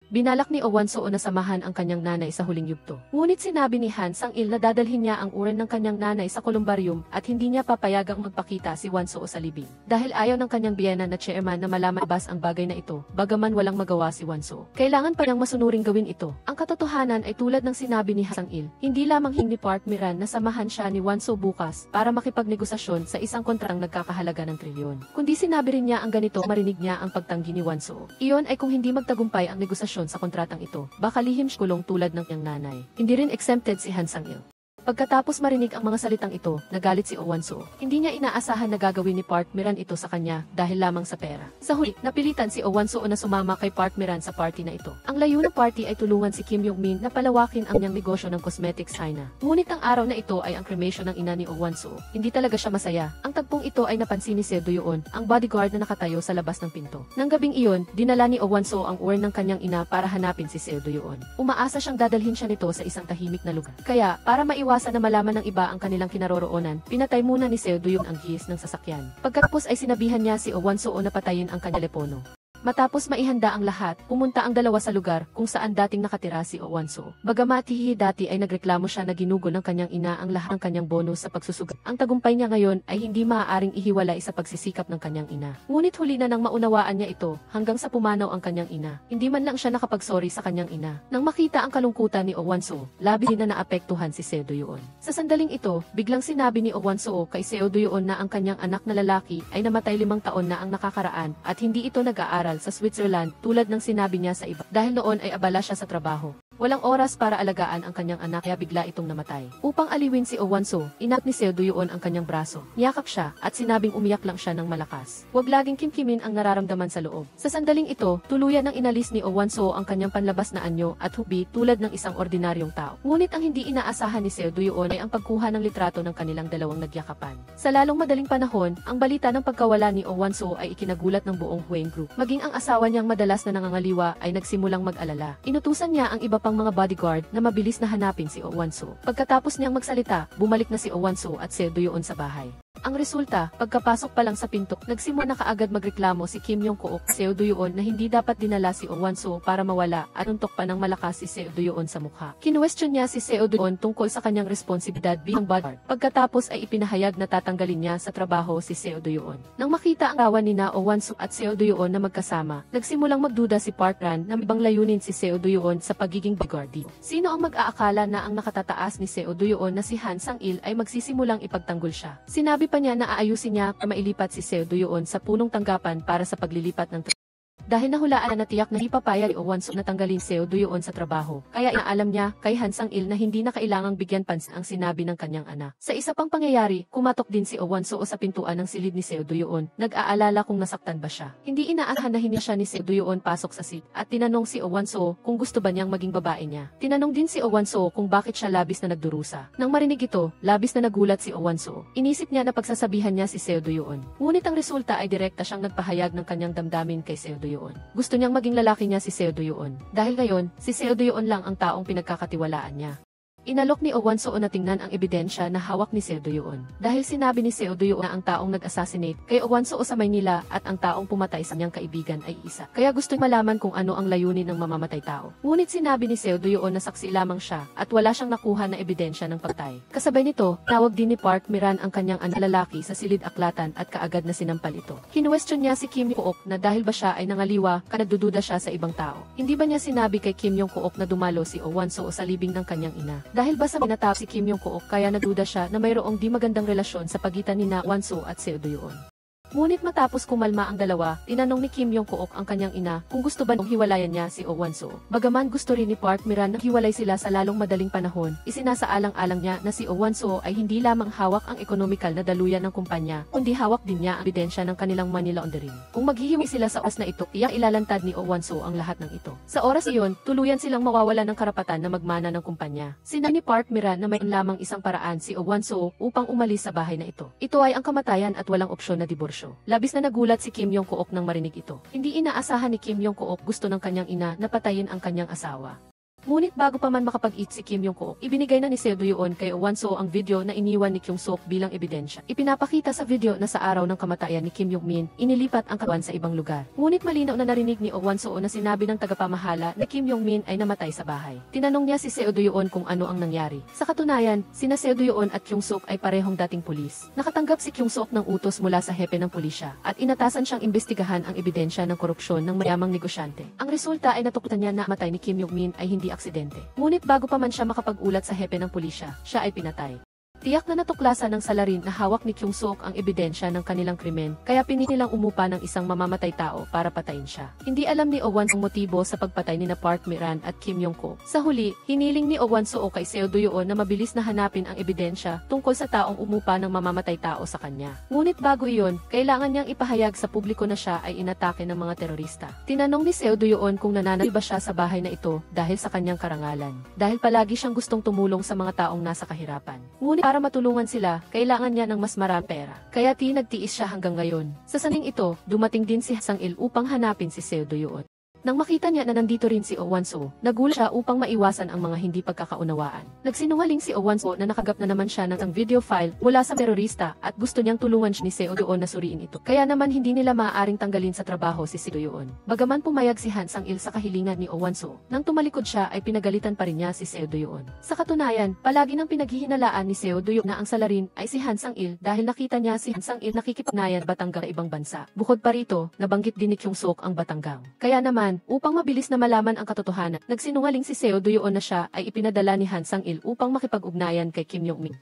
Binalak ni Oh Wan-soo na samahan ang kanyang nanay sa huling yugto. Ngunit sinabi ni Han Sang-il na dadalhin niya ang uran ng kanyang nanay sa kolumbarium at hindi niya papayagang magpakita si Wan-soo sa libing. Dahil ayaw ng kanyang biyena na chairman na malaman bas ang bagay na ito, bagaman walang magawa si Wan-soo. Kailangan pa niyang masunuring gawin ito. Ang katotohanan ay tulad ng sinabi ni Han Sang-il, hindi lamang ni Park Miran na samahan siya ni Wan-soo bukas para makipagnegosasyon sa isang kontrang nagkakahalaga ng trilyon. Kundi sinabi rin niya ang ganito marinig niya ang pagtanggi ni Wan-soo. Iyon ay kung hindi magtagumpay ang negosasyon sa kontratang ito, baka lihim siya kulong tulad ng kanyang nanay. Hindi rin exempted si Han Sang-il. Pagkatapos marinig ang mga salitang ito, nagalit si Oh Wan-soo. Hindi niya inaasahan na gagawin ni Park Miran ito sa kanya dahil lamang sa pera. Sa huli, napilitan si Oh Wan-soo na sumama kay Park Miran sa party na ito. Ang layo ng party ay tulungan si Kim Yong-min na palawakin ang kanyang negosyo ng cosmetics China. Ngunit ang araw na ito ay ang cremation ng ina ni Oh Wan-soo. Hindi talaga siya masaya. Ang tagpong ito ay napansin ni Seo Do-yeon, ang bodyguard na nakatayo sa labas ng pinto. Nang gabing iyon, dinala ni Oh Wan-soo ang urn ng kanyang ina para hanapin si Seo Do-yeon. Umaasa siyang dadalhin siya nito sa isang tahimik na lugar. Kaya, para maiwasan na malaman ng iba ang kanilang kinaroroonan, pinatay muna ni Seo Do-yeon ang gis ng sasakyan. Pagkatapos ay sinabihan niya si Oh Wan-soo na patayin ang kanyang telepono. Matapos maihanda ang lahat, pumunta ang dalawa sa lugar kung saan dating nakatira si Oh Wan-soo. Bagamat hihi dati ay nagreklamo siya na ginugol ng kanyang ina ang lahat ng kanyang bonus sa pagsusugal. Ang tagumpay niya ngayon ay hindi maaaring ihiwalay sa pagsisikap ng kanyang ina. Ngunit huli na nang maunawaan niya ito hanggang sa pumanaw ang kanyang ina. Hindi man lang siya nakapagsorry sa kanyang ina. Nang makita ang kalungkutan ni Oh Wan-soo, labis din na naapektuhan si Seo Do-yeon. Sa sandaling ito, biglang sinabi ni Oh Wan-soo kay Seo Do-yeon na ang kanyang anak na lalaki ay namatay 5 taon na ang nakakaraan at hindi ito nag-aaral sa Switzerland tulad ng sinabi niya sa iba. Dahil noon ay abala siya sa trabaho. Walang oras para alagaan ang kanyang anak kaya bigla itong namatay. Upang aliwin si Oh Wan-soo, inak ni Seo Do-yeon ang kanyang braso. Niyakap siya at sinabing umiyak lang siya ng malakas. Huwag laging kimkimin ang nararamdaman sa loob. Sa sandaling ito, tuluyan ng inalis ni Oh Wan-soo ang kanyang panlabas na anyo at hubi tulad ng isang ordinaryong tao. Ngunit ang hindi inaasahan ni Seo Do-yeon ay ang pagkuha ng litrato ng kanilang dalawang nagyakapan. Sa lalong madaling panahon, ang balita ng pagkawala ni Oh Wan-soo ay ikinagulat ng buong Hwang Group. Maging ang asawa niyang madalas na nangangaliwa ay nagsimulang mag-alala. Inutusan niya ang iba pang mga bodyguard na mabilis na hanapin si Oh Wan-soo. Pagkatapos niyang magsalita, bumalik na si Oh Wan-soo at Seo Do-yeon sa bahay. Ang resulta, pagkapasok pa lang sa pinto, nagsimula na kaagad magreklamo si Kim Yong-kook, Seo Do-yeon na hindi dapat dinala si Oh Won-soo para mawala at untok pa ng malakas si Seo Do-yeon sa mukha. Kinwestiyon niya si Seo Do-yeon tungkol sa kanyang responsibilidad bilang bodyguard. Pagkatapos ay ipinahayag na tatanggalin niya sa trabaho si Seo Do-yeon. Nang makita ang rawan ni Oh Won-soo at Seo Do-yeon na magkasama, nagsimulang magduda si Park Ran na may ibang layunin si Seo Do-yeon sa pagiging bodyguard. Sino ang mag-aakala na ang nakatataas ni Seo Do-yeon na si Han Sang-il ay magsisimulang ipagtanggol siya? Sinabi pa niya na aayusin niya para mailipat si Seo Do-yeon sa punong tanggapan para sa paglilipat ng dahil nahulaan na tiyak na ipapayag ni Oh Won-soo na tanggalin Seo Do-yeon sa trabaho, kaya inaalam niya kay Han Sang-il na hindi na kailangang bigyan pansin ang sinabi ng kanyang anak. Sa isa pang pangyayari, kumatok din si Oh Won-soo sa pintuan ng silid ni Seo Do-yeon, nag-aalala kung nasaktan ba siya. Hindi inaasahan na hindi siya ni Seo Do-yeon pasok sa seat at tinanong si Oh Won-soo kung gusto ba niyang maging babae niya. Tinanong din si Oh Won-soo kung bakit siya labis na nagdurusa. Nang marinig ito, labis na nagulat si Oh Won-soo. Inisip niya na pagsasabihan niya si Seo Do-yeon. Ngunit ang resulta ay direkta siyang nagpahayag ng kanyang damdamin kay Seo Do-yeon. Gusto niyang maging lalaki niya si Seo Do-yeon. Dahil ngayon, si Seo Do-yeon lang ang taong pinagkakatiwalaan niya. Inalok ni Oh Won-soo na tingnan ang ebidensya na hawak ni Seo Do-yeon. Dahil sinabi ni Seo Do-yeon na ang taong nag-assassinate kay Oh Won-soo sa Maynila at ang taong pumatay sa niyang kaibigan ay isa. Kaya gusto malaman kung ano ang layunin ng mamamatay tao. Ngunit sinabi ni Seo Do-yeon na saksi lamang siya at wala siyang nakuha na ebidensya ng pagtay. Kasabay nito, tawag din ni Park Miran ang kanyang anak lalaki sa silid aklatan at kaagad na sinampal ito. Kinwestiyon niya si Kim Yong-kook na dahil ba siya ay nangaliwa, nagdududa siya sa ibang tao. Hindi ba niya sinabi kay Kim Yong-kook na dumalo si Oh Won-soo sa libing ng kanyang ina? Dahil ba sa minatap si Kim Yong-kook kaya nagduda siya na mayroong di magandang relasyon sa pagitan ni Won-soo at Seo Do-yeon. Ngunit matapos kumalma ang dalawa, tinanong ni Kim Yong-kook ang kanyang ina kung gusto ba nung hiwalayan niya si Oh Won-soo. Bagaman gusto rin ni Park Miran na hiwalay sila sa lalong madaling panahon, isinasaalang-alang niya na si Oh Won-soo ay hindi lamang hawak ang ekonomikal na daluyan ng kumpanya, kundi hawak din niya ang ebidensya ng kanilang money laundering. Kung maghihiwalay sila sa oras na ito, tiyak ilalantad ni Oh Won-soo ang lahat ng ito. Sa oras iyon, tuluyan silang mawawala ng karapatan na magmana ng kumpanya. Sinabi ni Park Miran na may lamang isang paraan si Oh Won-soo upang umalis sa bahay na ito. Ito ay ang kamatayan at walang opsyon na diborsyo. Labis na nagulat si Kim Yong-kook nang marinig ito. Hindi inaasahan ni Kim Yong-kook gusto ng kanyang ina na patayin ang kanyang asawa. Ngunit bago pa man makapag-eat si Kim Yong-kook, ibinigay na ni Seo Do-yeon kay Oh Won-soo ang video na iniwan ni Kyung-sook bilang ebidensya. Ipinapakita sa video na sa araw ng kamatayan ni Kim Yong-min, inilipat ang katawan sa ibang lugar. Ngunit malinaw na narinig ni Oh Won-soo na sinabi ng tagapamahala na Kim Yong-min ay namatay sa bahay. Tinanong niya si Seo Do-yeon kung ano ang nangyari. Sa katunayan, sina Seo Do-yeon at Kyung-sook ay parehong dating pulis. Nakatanggap si Kyung-sook ng utos mula sa hepe ng pulisya at inatasan siyang imbestigahan ang ebidensya ng korupsyon ng mayamang negosyante. Ang resulta ay natuklasan niya na matay ni Kim Yong-min ay hindi aksidente. Ngunit bago pa man siya makapag-ulat sa hepe ng pulisya, siya ay pinatay. Tiyak na natuklasan ng salarin na hawak ni Kyung-sook ang ebidensya ng kanilang krimen, kaya pinilang umupa ng isang mamamatay tao para patayin siya. Hindi alam ni Oh Won-soo ang motibo sa pagpatay ni Park Miran at Kim Yong-kook. Sa huli, hiniling ni Oh Won-soo kay Seo Do-yeon na mabilis na hanapin ang ebidensya tungkol sa taong umupa ng mamamatay tao sa kanya. Ngunit bago iyon, kailangan niyang ipahayag sa publiko na siya ay inatake ng mga terorista. Tinanong ni Seo Do-yeon kung nananatili ba siya sa bahay na ito dahil sa kanyang karangalan. Dahil palagi siyang gustong tumulong sa mga taong nasa kahirapan. Ngunit para matulungan sila, kailangan niya ng mas maraming pera. Kaya nagtiis siya hanggang ngayon. Sa saning ito, dumating din si Sang-il upang hanapin si Seo Do-yeon. Nang makita niya na nandito rin si Oh Won-soo, nagulat siya upang maiwasan ang mga hindi pagkakaunawaan. Nagsinungaling si Oh Won-soo na nakagap na naman siya ng video file mula sa terorista at gusto niyang tulungan siya ni Seo Do-yeon na suriin ito. Kaya naman hindi nila maaaring tanggalin sa trabaho si Seo Do-yeon. Bagaman pumayag si Han Sang-il sa kahilingan ni Oh Won-soo, nang tumalikod siya ay pinagalitan pa rin niya si Seo Do-yeon. Sa katunayan, palagi nang pinaghihinalaan ni Seo Do-yeon na ang salarin ay si Han Sang-il dahil nakita niya si Han Sang-il nakikipagnayan Batanggang sa ibang bansa. Bukod pa rito, nabanggit din ni Kyung-sook ang Batanggang. Kaya naman, upang mabilis na malaman ang katotohanan, nagsinungaling si Seo Do-yeon na siya ay ipinadala ni Han Sang-il upang makipag-ugnayan kay Kim Yong-min.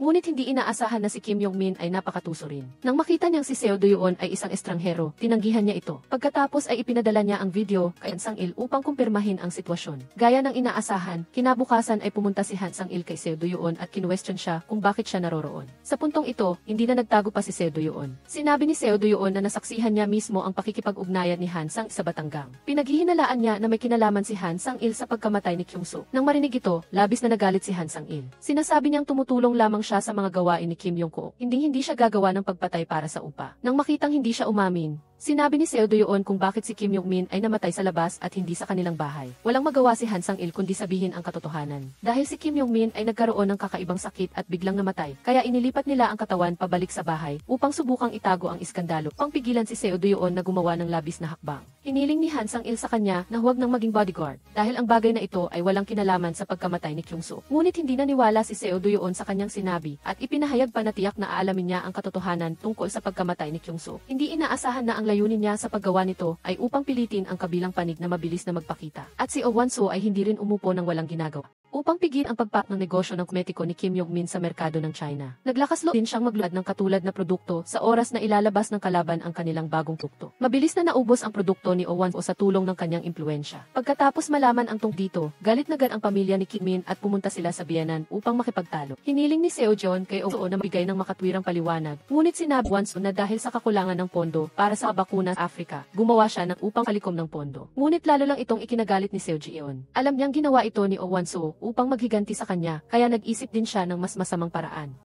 Ngunit hindi inaasahan na si Kim Yong-min ay napakatuso rin. Nang makita niyang si Seo Do-yeon ay isang estranghero, tinanggihan niya ito. Pagkatapos ay ipinadala niya ang video kay Han Sang-il upang kumpirmahin ang sitwasyon. Gaya ng inaasahan, kinabukasan ay pumunta si Han Sang-il kay Seo Do-yeon at kinwestiyon siya kung bakit siya naroroon. Sa puntong ito, hindi na nagtago pa si Seo Do-yeon. Sinabi ni Seo Do-yeon na nasaksihan niya mismo ang pakikipag-ugnayan ni Han Sang sa Batanggang. Pinaghihinalaan niya na may kinalaman si Han Sang-il sa pagkamatay ni Kyung-sook. Nang marinig ito, labis na nagalit si Han Sang-il. Sinasabi niyang tumutulong lamang sa mga gawain ni Kim Yong-kook. Hindi siya gagawa ng pagpatay para sa upa. Nang makitang hindi siya umamin, Sinabi ni Seo Do-yeon kung bakit si Kim Yong-min ay namatay sa labas at hindi sa kanilang bahay. Walang magawa si Han Sang-il kundi sabihin ang katotohanan. Dahil si Kim Yong-min ay nagkaroon ng kakaibang sakit at biglang namatay, kaya inilipat nila ang katawan pabalik sa bahay upang subukang itago ang iskandalo. Pangpigilan si Seo Do-yeon na gumawa ng labis na hakbang. Hiniling ni Han Sang-il sa kanya na huwag nang maging bodyguard dahil ang bagay na ito ay walang kinalaman sa pagkamatay ni Kyung-soo. Ngunit hindi naniwala si Seo Do-yeon sa kanyang sinabi at ipinahayag pa na tiyak na aalamin niya ang katotohanan tungkol sa pagkamatay ni Kyung-soo. Hindi inaasahan na ang layunin niya sa paggawa nito ay upang pilitin ang kabilang panig na mabilis na magpakita. At si Oh Won-soo ay hindi rin umupo ng walang ginagawa upang pigil ang pagpak ng negosyo ng kosmetiko ni Kim Yong-min sa merkado ng China. Naglakas loob din siyang maglulad ng katulad na produkto sa oras na ilalabas ng kalaban ang kanilang bagong produkto. Mabilis na naubos ang produkto ni Oh Won-soo sa tulong ng kanyang impluensya. Pagkatapos malaman ang tungkol dito, galit na agad ang pamilya ni Kim Min at pumunta sila sa biyenan upang makipagtalo. Hiniling ni Seo Jeon kay Oh Won-soo na magbigay ng makatwirang paliwanag, ngunit sinabi Won-soo na dahil sa kakulangan ng pondo para sa bakuna sa Africa, gumawa siya ng upang kalikom ng pondo. Ngunit lalo lang itong ikinagalit ni Seo Jeon. Alam niyang ginawa ito ni Oh Won-soo upang maghiganti sa kanya, kaya nag-isip din siya ng mas masamang paraan.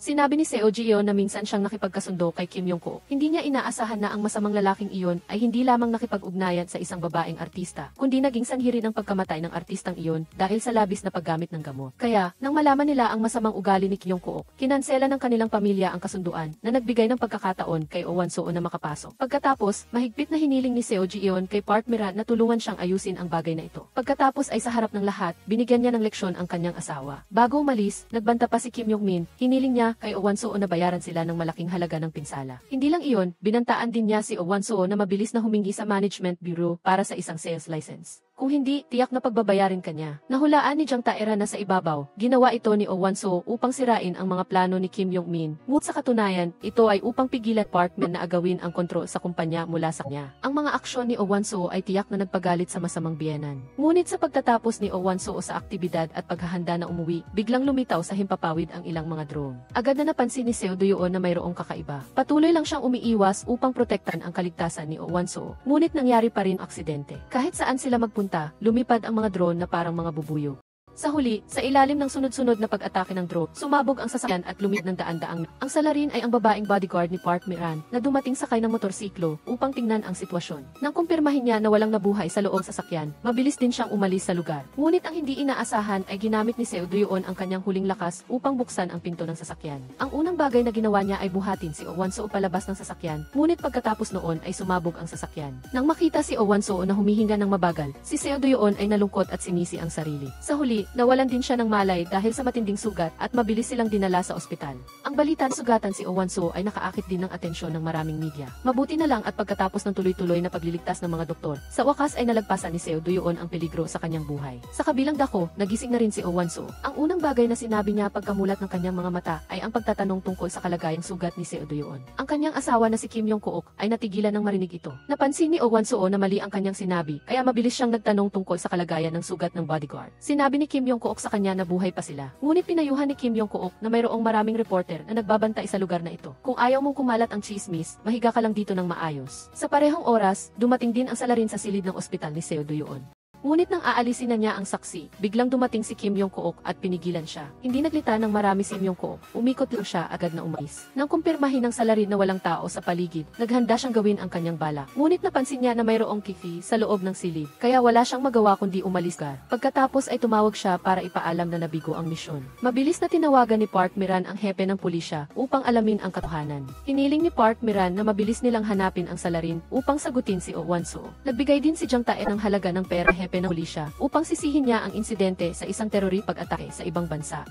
Sinabi ni Seo Jeon na minsan siyang nakipagkasundo kay Kim Yong-ko. Hindi niya inaasahan na ang masamang lalaking iyon ay hindi lamang nakipag-ugnayan sa isang babaeng artista, kundi naging sanhi rin ang pagkamatay ng artistang iyon dahil sa labis na paggamit ng gamot. Kaya, nang malaman nila ang masamang ugali ni Kim Yong-ko, kinansela ng kanilang pamilya ang kasunduan na nagbigay ng pagkakataon kay Oh Won-soo na makapasok. Pagkatapos, mahigpit na hiniling ni Seo Jeon kay Park Mira na tulungan siyang ayusin ang bagay na ito. Pagkatapos ay sa harap ng lahat, binigyan niya ng leksyon ang kanyang asawa. Bago umalis, nagbanta pa si Kim Yong-min, hiniling niya kay Oh Won-soo na bayaran sila ng malaking halaga ng pinsala. Hindi lang iyon, binantaan din niya si Oh Won-soo na mabilis na humingi sa Management Bureau para sa isang sales license. Kung hindi, tiyak na pagbabayarin kanya. Nahulaan ni Jang Tae-ra na sa ibabaw, ginawa ito ni Oh Won-soo upang sirain ang mga plano ni Kim Yong-min. Ngunit sa katunayan, ito ay upang pigilan Park Min na agawin ang kontrol sa kumpanya mula sa kanya. Ang mga aksyon ni Oh Won-soo ay tiyak na nagpagalit sa masamang biyenan. Ngunit sa pagtatapos ni Oh Won-soo sa aktibidad at paghahanda na umuwi, biglang lumitaw sa himpapawid ang ilang mga drone. Agad na napansin ni Seo Do-yeon na mayroong kakaiba. Patuloy lang siyang umiiwas upang protektan ang kaligtasan ni Oh Won-soo. Ngunit nangyari pa rin aksidente. Kahit saan sila magpunta, lumipad ang mga drone na parang mga bubuyog. Sa huli, sa ilalim ng sunod-sunod na pag-atake ng drone, sumabog ang sasakyan at lumipad ng daan-daang. Ang salarin ay ang babaeng bodyguard ni Park Miran na dumating sakay ng motorsiklo upang tingnan ang sitwasyon. Nang kumpirmahin niya na walang nabuhay sa loob ng sasakyan, mabilis din siyang umalis sa lugar. Ngunit ang hindi inaasahan ay ginamit ni Seo Do-yeon ang kanyang huling lakas upang buksan ang pinto ng sasakyan. Ang unang bagay na ginawa niya ay buhatin si Oh Won-soo palabas ng sasakyan, ngunit pagkatapos noon ay sumabog ang sasakyan. Nang makita si Oh Won-soo na humihinga ng mabagal, si Seo Do-yeon ay nalungkot at sinisi ang sarili. Sa huli, nawalan din siya ng malay dahil sa matinding sugat at mabilis silang dinala sa ospital. Ang balita na sugatan si Oh Won-soo ay nakaakit din ng atensyon ng maraming media. Mabuti na lang at pagkatapos ng tuloy-tuloy na pagliligtas ng mga doktor, sa wakas ay nalagpasan ni Seo Do-yeon ang peligro sa kanyang buhay. Sa kabilang dako, nagising na rin si Oh Won-soo. Ang unang bagay na sinabi niya pagkamulat ng kanyang mga mata ay ang pagtatanong tungkol sa kalagayang sugat ni Seo Do-yeon. Ang kanyang asawa na si Kim Yong-ko ay natigilan ng marinig ito. Napansin ni Oh Won-soo na mali ang kanyang sinabi, kaya mabilis siyang nagtanong tungkol sa kalagayan ng sugat ng bodyguard. Sinabi ni Kim Yong-ko sa kanya na buhay pa sila. Ngunit pinayuhan ni Kim Yong-ko na mayroong maraming reporter na nagbabantay sa lugar na ito. Kung ayaw mong kumalat ang chismis, mahiga ka lang dito ng maayos. Sa parehong oras, dumating din ang salarin sa silid ng ospital ni Seo Do-yeon. Ngunit nang aalisin na niya ang saksi, biglang dumating si Kim Yong-ko at pinigilan siya. Hindi naglita ng marami si Kim Yong-ko, umikot lang siya agad na umalis. Nang kumpirmahin ng salarin na walang tao sa paligid, naghanda siyang gawin ang kanyang balak. Ngunit napansin niya na mayroong kifi sa loob ng silid, kaya wala siyang magawa kundi umalis ka. Pagkatapos ay tumawag siya para ipaalam na nabigo ang misyon. Mabilis na tinawagan ni Park Miran ang hepe ng pulisya upang alamin ang katotohanan. Hiniling ni Park Miran na mabilis nilang hanapin ang salarin upang sagutin si Oh Won-soo. Nagbigay din si Jang Tae ng halaga ng pera hepe ng pulisya upang sisihin niya ang insidente sa isang terori pag-atake sa ibang bansa.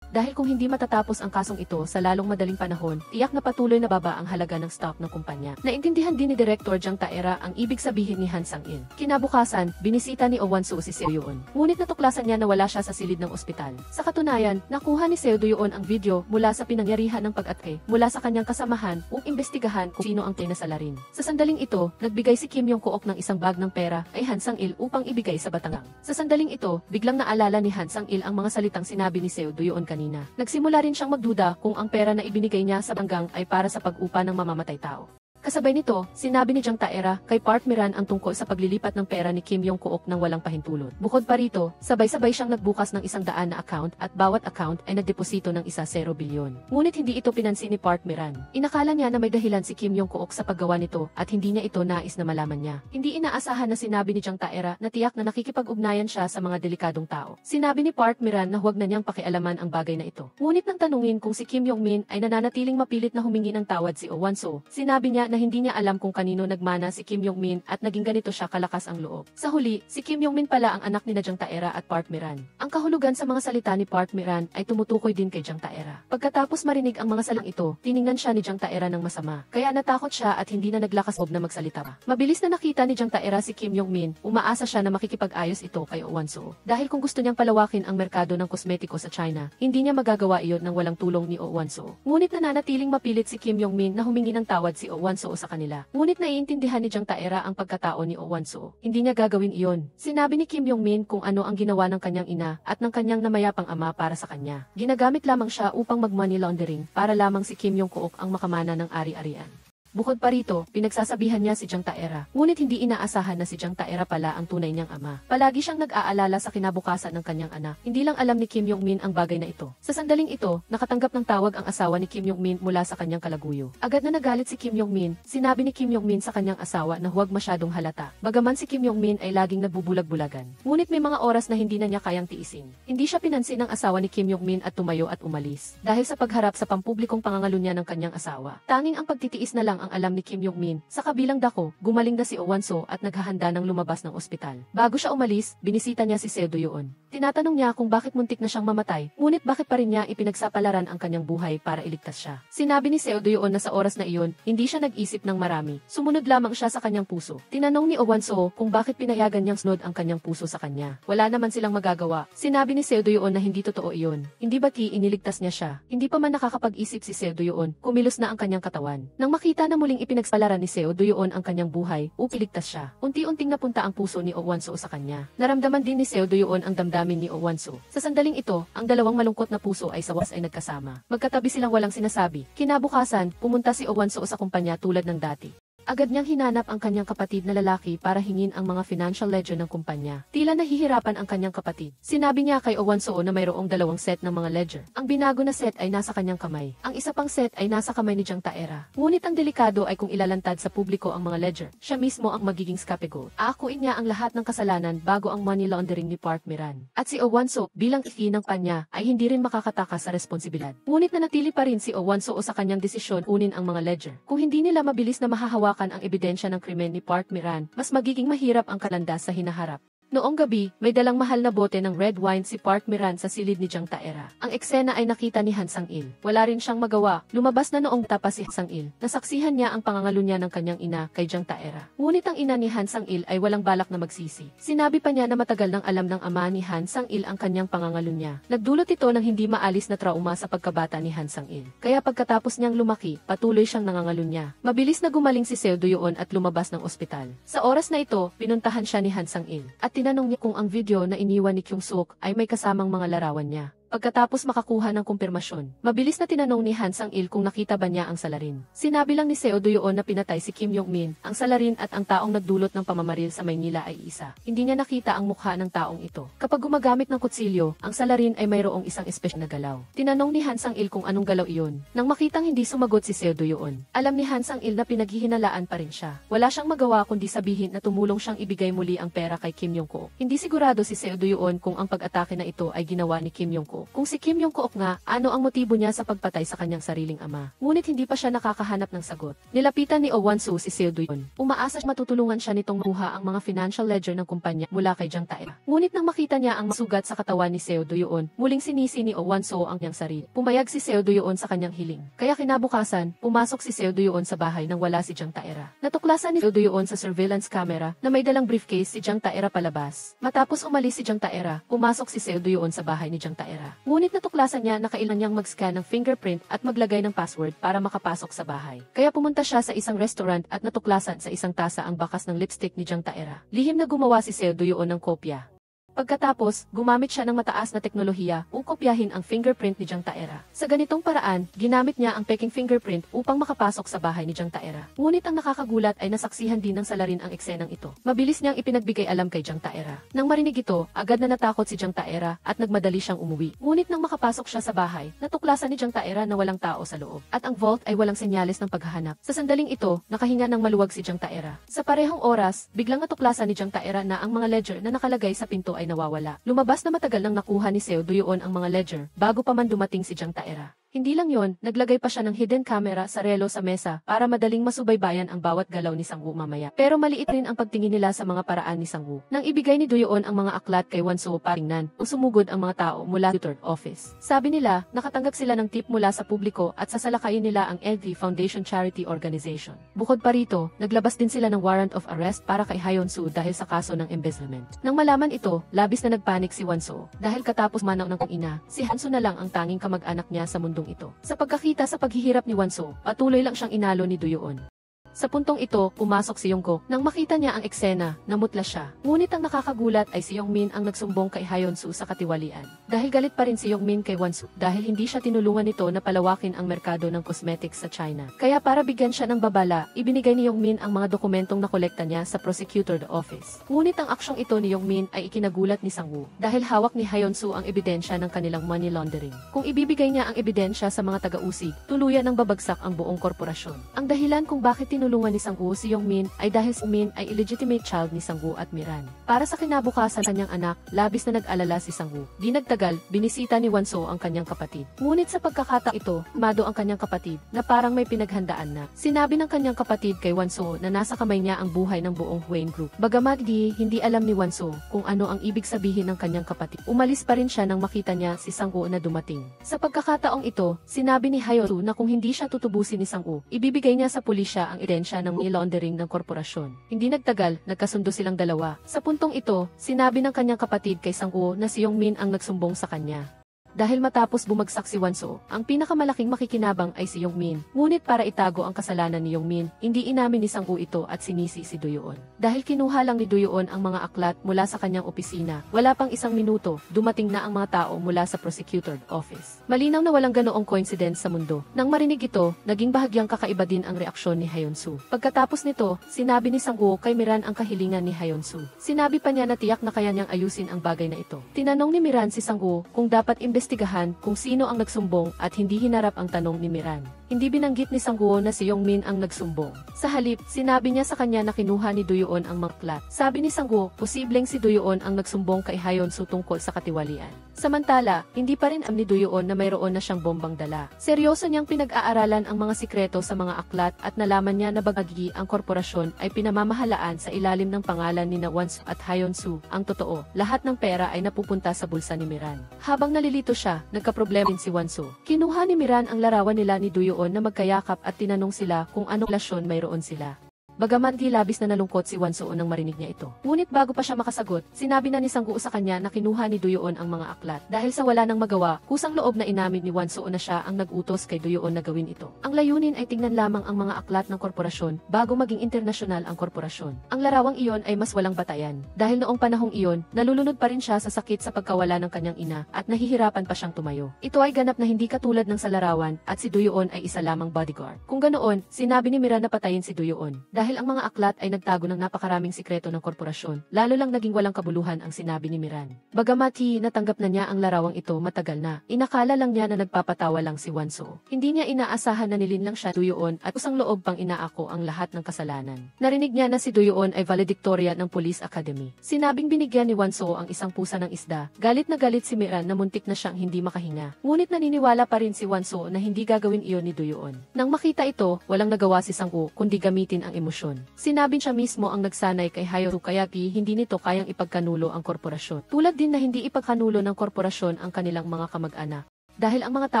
Dahil kung hindi matatapos ang kasong ito sa lalong madaling panahon, tiyak na patuloy na baba ang halaga ng stock ng kumpanya. Naintindihan din ni Director Jang Tae-ra ang ibig sabihin ni Han Sang-il. Kinabukasan, binisita ni Oh Won-soo si Seo Do-yeon. Ngunit natuklasan niya na wala siya sa silid ng ospital. Sa katunayan, nakuha ni Seo Do-yeon ang video mula sa pinangyarihan ng pag-atake mula sa kanyang kasamahan upang imbestigahan kung sino ang tinasalarin. Sa sandaling ito, nagbigay si Kim Yong-ko ng isang bag ng pera ay Han Sang-il upang ibigay sa batangang. Sa sandaling ito, biglang naalala ni Han Sang-il ang mga salitang sinabi ni Seo Do-yeon kanina. Nagsimula rin siyang magduda kung ang pera na ibinigay niya sa banggang ay para sa pag-upa ng mamamatay tao. Kasabay nito, sinabi ni Jiang Taera kay Park Miran ang tungkol sa paglilipat ng pera ni Kim Yong-kook nang walang pahintulot. Bukod pa rito, sabay-sabay siyang nagbukas ng 100 na account at bawat account ay nagdeposito ng 1 bilyon. Ngunit hindi ito pinansin ni Park Miran. Inakala niya na may dahilan si Kim Yong-kook sa paggawa nito at hindi niya ito nais na malaman niya. Hindi inaasahan na sinabi ni Jiang Taera na tiyak na nakikipag-ugnayan siya sa mga delikadong tao. Sinabi ni Park Miran na huwag na niyang pakialaman ang bagay na ito. Ngunit nang tanungin kung si Kim Yong-min ay nananatiling mapilit na humingi ng tawad si Oh Won-so, sinabi niya na hindi niya alam kung kanino nagmana si Kim Yong-min at naging ganito siya kalakas ang loob. Sa huli, si Kim Yong-min pala ang anak ni Jiang Taera at Park Miran. Ang kahulugan sa mga salita ni Park Miran ay tumutukoy din kay Jiang Taera. Pagkatapos marinig ang mga salang ito, tiningnan siya ni Jiang Taera ng masama. Kaya natakot siya at hindi na naglakas loob na magsalita pa. Mabilis na nakita ni Jiang Taera si Kim Yong-min, umaasa siya na makikipag-ayos ito kay Oh Won-so. Dahil kung gusto niyang palawakin ang merkado ng kosmetiko sa China, hindi niya magagawa iyon nang walang tulong ni Oh Won-so. Ngunit nananatiling mapilit si Kim Yong-min na humingi ng tawad si Oh Won-so sa kanila. Ngunit naiintindihan ni Jiang Taera ang pagkatao ni Oh Won-so. Hindi niya gagawin iyon. Sinabi ni Kim Yong-min kung ano ang ginawa ng kanyang ina at ng kanyang namayapang ama para sa kanya. Ginagamit lamang siya upang mag-money laundering para lamang si Kim Yong-kook ang makamana ng ari-arian. Bukod pa rito, pinagsasabihan niya si Jiang Taera. Ngunit hindi inaasahan na si Jiang Taera pala ang tunay niyang ama. Palagi siyang nag-aalala sa kinabukasan ng kanyang anak. Hindi lang alam ni Kim Yong-min ang bagay na ito. Sa sandaling ito, nakatanggap ng tawag ang asawa ni Kim Yong-min mula sa kanyang kalaguyo. Agad na nagalit si Kim Yong-min, sinabi ni Kim Yong-min sa kanyang asawa na huwag masyadong halata. Bagaman si Kim Yong-min ay laging nagbubulag-bulagan. Ngunit may mga oras na hindi na niya kayang tiisin. Hindi siya pinansin ng asawa ni Kim Yong-min at tumayo at umalis. Dahil sa pagharap sa pampublikong pangangalunya ng kanyang asawa. Tanging ang pagtitiis na lang ang alam ni Kim Yong-min. Sa kabilang dako, gumaling na si Oh Won-so at naghahanda ng lumabas ng ospital. Bago siya umalis, binisita niya si Seo Do-yeon. Tinatanong niya kung bakit muntik na siyang mamatay, ngunit bakit pa rin niya ipinagsapalaran ang kanyang buhay para iligtas siya. Sinabi ni Seo Do-yeon na sa oras na iyon, hindi siya nag-isip ng marami. Sumunod lamang siya sa kanyang puso. Tinanong ni Oh Won-so kung bakit pinayagan niyang sunod ang kanyang puso sa kanya. Wala naman silang magagawa. Sinabi ni Seo Do-yeon na hindi totoo iyon. Hindi bati iniligtas niya siya. Hindi pa man nakakapag-isip si Seo Do-yeon, kumilos na ang kanyang katawan. Nang makita na muling ipinagsapalaran ni Seo Do-yeon ang kanyang buhay, upiligtas siya. Unti-unting napunta ang puso ni Oh Won-so sa kanya. Naramdaman din ni Seo Do-yeon ang damdamin ni Oh Won-so. Sa sandaling ito, ang dalawang malungkot na puso ay sa wakas ay nagkasama. Magkatabi silang walang sinasabi. Kinabukasan, pumunta si Oh Won-so sa kumpanya tulad ng dati. Agad niyang hinanap ang kanyang kapatid na lalaki para hingin ang mga financial ledger ng kumpanya. Tila nahihirapan ang kanyang kapatid. Sinabi niya kay Oh Won-so na mayroong 2 set ng mga ledger. Ang binago na set ay nasa kanyang kamay. Ang isa pang set ay nasa kamay ni Jiang Taera. Ngunit ang delikado ay kung ilalantad sa publiko ang mga ledger. Siya mismo ang magiging scapegoat. Aakuin niya ang lahat ng kasalanan bago ang money laundering ni Park Miran. At si Oh Won-so, bilang ifi ng kanya, ay hindi rin makakatakas sa responsibilidad. Ngunit nanatili pa rin si Oh Won-so sa kanyang desisyon kunin ang mga ledger. Kung hindi nila mabilis na mahahawakan ang ebidensya ng krimen ni Park Miran, mas magiging mahirap ang kalandas sa hinaharap. Noong gabi, may dalang mahal na bote ng red wine si Park Miran sa silid ni Jiang Taera. Ang eksena ay nakita ni Han Sang-il. Wala rin siyang magawa. Lumabas na noong tapas si Han Sang-il. Nasaksihan niya ang pangangalunya ng kanyang ina kay Jiang Taera. Ngunit ang ina ni Han Sang-il ay walang balak na magsisi. Sinabi pa niya na matagal nang alam ng ama ni Han Sang-il ang kanyang pangangalunya. Nagdulot ito ng hindi maalis na trauma sa pagkabata ni Han Sang-il. Kaya pagkatapos niyang lumaki, patuloy siyang nangangalunya. Mabilis na gumaling si Seo Do-yeon at lumabas ng ospital. Sa oras na ito, pinuntahan siya ni Han Sang-il. At tinanong niya kung ang video na iniwan ni Kyung-suk ay may kasamang mga larawan niya. Pagkatapos makakuha ng kumpirmasyon, mabilis na tinanong ni Han Sang-il kung nakita ba niya ang salarin. Sinabi lang ni Seo Do-yeon na pinatay si Kim Yong-min, ang salarin at ang taong nagdulot ng pamamaril sa Maynila ay isa. Hindi niya nakita ang mukha ng taong ito. Kapag gumagamit ng kutsilyo, ang salarin ay mayroong isang espesyal na galaw. Tinanong ni Han Sang-il kung anong galaw iyon. Nang makitang hindi sumagot si Seo Do-yeon, alam ni Han Sang-il na pinaghihinalaan pa rin siya. Wala siyang magawa kundi sabihin na tumulong siyang ibigay muli ang pera kay Kim Yong-kook. Hindi sigurado si Seo Do-yeon kung ang pag-atake na ito ay ginawa ni Kim Yong-kook. Kung si Kim Yong-kook nga, ano ang motibo niya sa pagpatay sa kanyang sariling ama? Ngunit hindi pa siya nakakahanap ng sagot. Nilapitan ni Oh Won-so si Seo Do-yeon. Umaasa matutulungan siya nitong makuha ang mga financial ledger ng kumpanya mula kay Jiang Taera. Ngunit nang makita niya ang sugat sa katawan ni Seo Do-yeon, muling sinisi ni Oh Won-so ang kanyang sarili. Pumayag si Seo Do-yeon sa kanyang hiling. Kaya kinabukasan, pumasok si Seo Do-yeon sa bahay nang wala si Jiang Taera. Natuklasan ni Seo Do-yeon sa surveillance camera na may dalang briefcase si Jiang Taera palabas. Matapos umalis si Jiang Taera, pumasok si Seo Do-yeon sa bahay ni Jiang Taera. Ngunit natuklasan niya na kailangan niyang mag-scan ng fingerprint at maglagay ng password para makapasok sa bahay. Kaya pumunta siya sa isang restaurant at natuklasan sa isang tasa ang bakas ng lipstick ni Jiang Taera. Lihim na gumawa si Seo Do-yeon ng kopya. Pagkatapos, gumamit siya ng mataas na teknolohiya upang kopyahin ang fingerprint ni Jiang Taera. Sa ganitong paraan, ginamit niya ang peking fingerprint upang makapasok sa bahay ni Jiang Taera. Ngunit ang nakakagulat ay nasaksihan din ng salarin ang eksenang ito. Mabilis niyang ipinagbigay alam kay Jiang Taera. Nang marinig ito, agad na natakot si Jiang Taera at nagmadali siyang umuwi. Ngunit nang makapasok siya sa bahay, natuklasan ni Jiang Taera na walang tao sa loob at ang vault ay walang senyales ng paghahanap. Sa sandaling ito, nakahinga ng maluwag si Jiang Taera. Sa parehong oras, biglang natuklasan ni Jiang Taera na ang mga ledger na nakalagay sa pinto ay nawawala. Lumabas na matagal nang nakuha ni Seo Duyoon ang mga ledger bago pa man dumating si Jiang Taera. Hindi lang yon, naglagay pa siya ng hidden camera sa relo sa mesa para madaling masubaybayan ang bawat galaw ni Sang-woo mamaya. Pero maliit rin ang pagtingin nila sa mga paraan ni Sang-woo. Nang ibigay ni Duyoon ang mga aklat kay Wan-soo paringnan, sumugod ang mga tao mula sa office. Sabi nila, nakatanggap sila ng tip mula sa publiko at sasalakayin nila ang LD Foundation Charity Organization. Bukod pa rito, naglabas din sila ng warrant of arrest para kay Hyun-soo dahil sa kaso ng embezzlement. Nang malaman ito, labis na nagpanik si Wan-soo dahil katapos manaw ng ina, si Han-soo na lang ang tanging kamag-anak niya sa mundong ito. Sa pagkakita sa paghihirap ni Wan-soo, patuloy lang siyang inalo ni Duyoon. Sa puntong ito, pumasok si Yongko. Nang makita niya ang eksena, namutla siya. Ngunit ang nakakagulat ay si Yongmin ang nagsumbong kay Hyun-soo sa katiwalian. Dahil galit pa rin si Yongmin kay Wan-soo dahil hindi siya tinulungan nito na palawakin ang merkado ng cosmetics sa China. Kaya para bigyan siya ng babala, ibinigay ni Yongmin ang mga dokumentong nakolekta niya sa prosecutor office. Ngunit ang aksyong ito ni Yongmin ay ikinagulat ni Sang-woo dahil hawak ni Hyun-soo ang ebidensya ng kanilang money laundering. Kung ibibigay niya ang ebidensya sa mga taga-usig, tuluyan ng babagsak ang buong korporasyon. Ang dahilan kung bakit tinulungan ni Sang-woo si Yongmin ay dahil si Min ay illegitimate child ni Sang-woo at Miran. Para sa kinabukasan kanyang anak, labis na nag-alala si Sang-woo. Di nagtagal, binisita ni Wan-soo ang kanyang kapatid. Ngunit sa pagkakataon ito, mado ang kanyang kapatid na parang may pinaghandaan na. Sinabi ng kanyang kapatid kay Wan-soo na nasa kamay niya ang buhay ng buong Hwain Group. Bagamat hindi alam ni Wan-soo kung ano ang ibig sabihin ng kanyang kapatid. Umalis pa rin siya nang makita niya si Sang-woo na dumating. Sa pagkakataong ito, sinabi ni Hyun-soo na kung hindi siya tutubusin ni Sang-woo, ibibigay niya sa pulisya ang ebidensya ng money laundering ng korporasyon. Hindi nagtagal, nagkasundo silang dalawa. Sa puntong ito, sinabi ng kanyang kapatid kay Sang-woo na si Yongmin ang nagsumbong sa kanya. Dahil matapos bumagsak si Wan-soo, ang pinakamalaking makikinabang ay si Yongmin. Ngunit para itago ang kasalanan ni Yongmin, hindi inamin ni Sang-woo ito at sinisi si Duyoon. Dahil kinuha lang ni Duyoon ang mga aklat mula sa kanyang opisina, wala pang isang minuto, dumating na ang mga tao mula sa prosecutor office. Malinaw na walang ganoong coincidence sa mundo. Nang marinig ito, naging bahagyang kakaiba din ang reaksyon ni Hyun-soo. Pagkatapos nito, sinabi ni Sang-woo kay Miran ang kahilingan ni Hyun-soo. Sinabi pa niya na tiyak na kaya niyang ayusin ang bagay na ito. Tinanong ni Miran si Sang-woo kung dapat imbestigahan kung sino ang nagsumbong at hindi hinarap ang tanong ni Miran. Hindi binanggit ni Sang-woo na si Yongmin ang nagsumbong. Sa halip, sinabi niya sa kanya na kinuha ni Duyoon ang mga aklat. Sabi ni Sang-woo, posibleng si Duyoon ang nagsumbong kay Hyun-soo tungkol sa katiwalian. Samantala, hindi pa rin alam ni Duyoon na mayroon na siyang bombang dala. Seryoso niyang pinag-aaralan ang mga sikreto sa mga aklat at nalaman niya na bagagi ang korporasyon ay pinamamahalaan sa ilalim ng pangalan ni Wan-soo at Hyun-soo. Ang totoo, lahat ng pera ay napupunta sa bulsa ni Miran. Habang nalilito siya, nagkaproblema din si Wan-soo. Kinuha ni Miran ang larawan nila ni Duyoon na magkayakap at tinanong sila kung anong relasyon mayroon sila. Bagaman di labis na nalungkot si Wan-soo nang marinig niya ito. Ngunit bago pa siya makasagot, sinabi na ni Sang-woo sa kanya na kinuha ni Duyoon ang mga aklat. Dahil sa wala nang magawa, kusang loob na inamin ni Wan-soo na siya ang nag-utos kay Duyoon na gawin ito. Ang layunin ay tingnan lamang ang mga aklat ng korporasyon bago maging internasyonal ang korporasyon. Ang larawang iyon ay mas walang batayan. Dahil noong panahong iyon, nalulunod pa rin siya sa sakit sa pagkawala ng kanyang ina at nahihirapan pa siyang tumayo. Ito ay ganap na hindi katulad ng sa larawan at si Duyoon ay isa lamang bodyguard. Kung ganoon, sinabi ni Miran na patayin si Duyoon. Dahil ang mga aklat ay nagtago ng napakaraming sikreto ng korporasyon, lalo lang naging walang kabuluhan ang sinabi ni Miran. Bagamat natanggap na niya ang larawang ito matagal na, inakala lang niya na nagpapatawa lang si Wan-soo. Hindi niya inaasahan na nilinlang siya Duyoon at kusang loob pang inaako ang lahat ng kasalanan. Narinig niya na si Duyoon ay valedictorian ng Police Academy. Sinabing binigyan ni Wan-soo ang isang pusa ng isda. Galit na galit si Miran na muntik na siyang hindi makahinga. Ngunit naniniwala pa rin si Wan-soo na hindi gagawin iyon ni Duyoon. Nang makita ito, walang nagawa si Sang-woo kundi gamitin ang emosyon. Sinabi siya mismo ang nagsanay kay Hyun-soo kaya hindi nito kayang ipagkanulo ang korporasyon. Tulad din na hindi ipagkanulo ng korporasyon ang kanilang mga kamag-anak. Dahil ang mga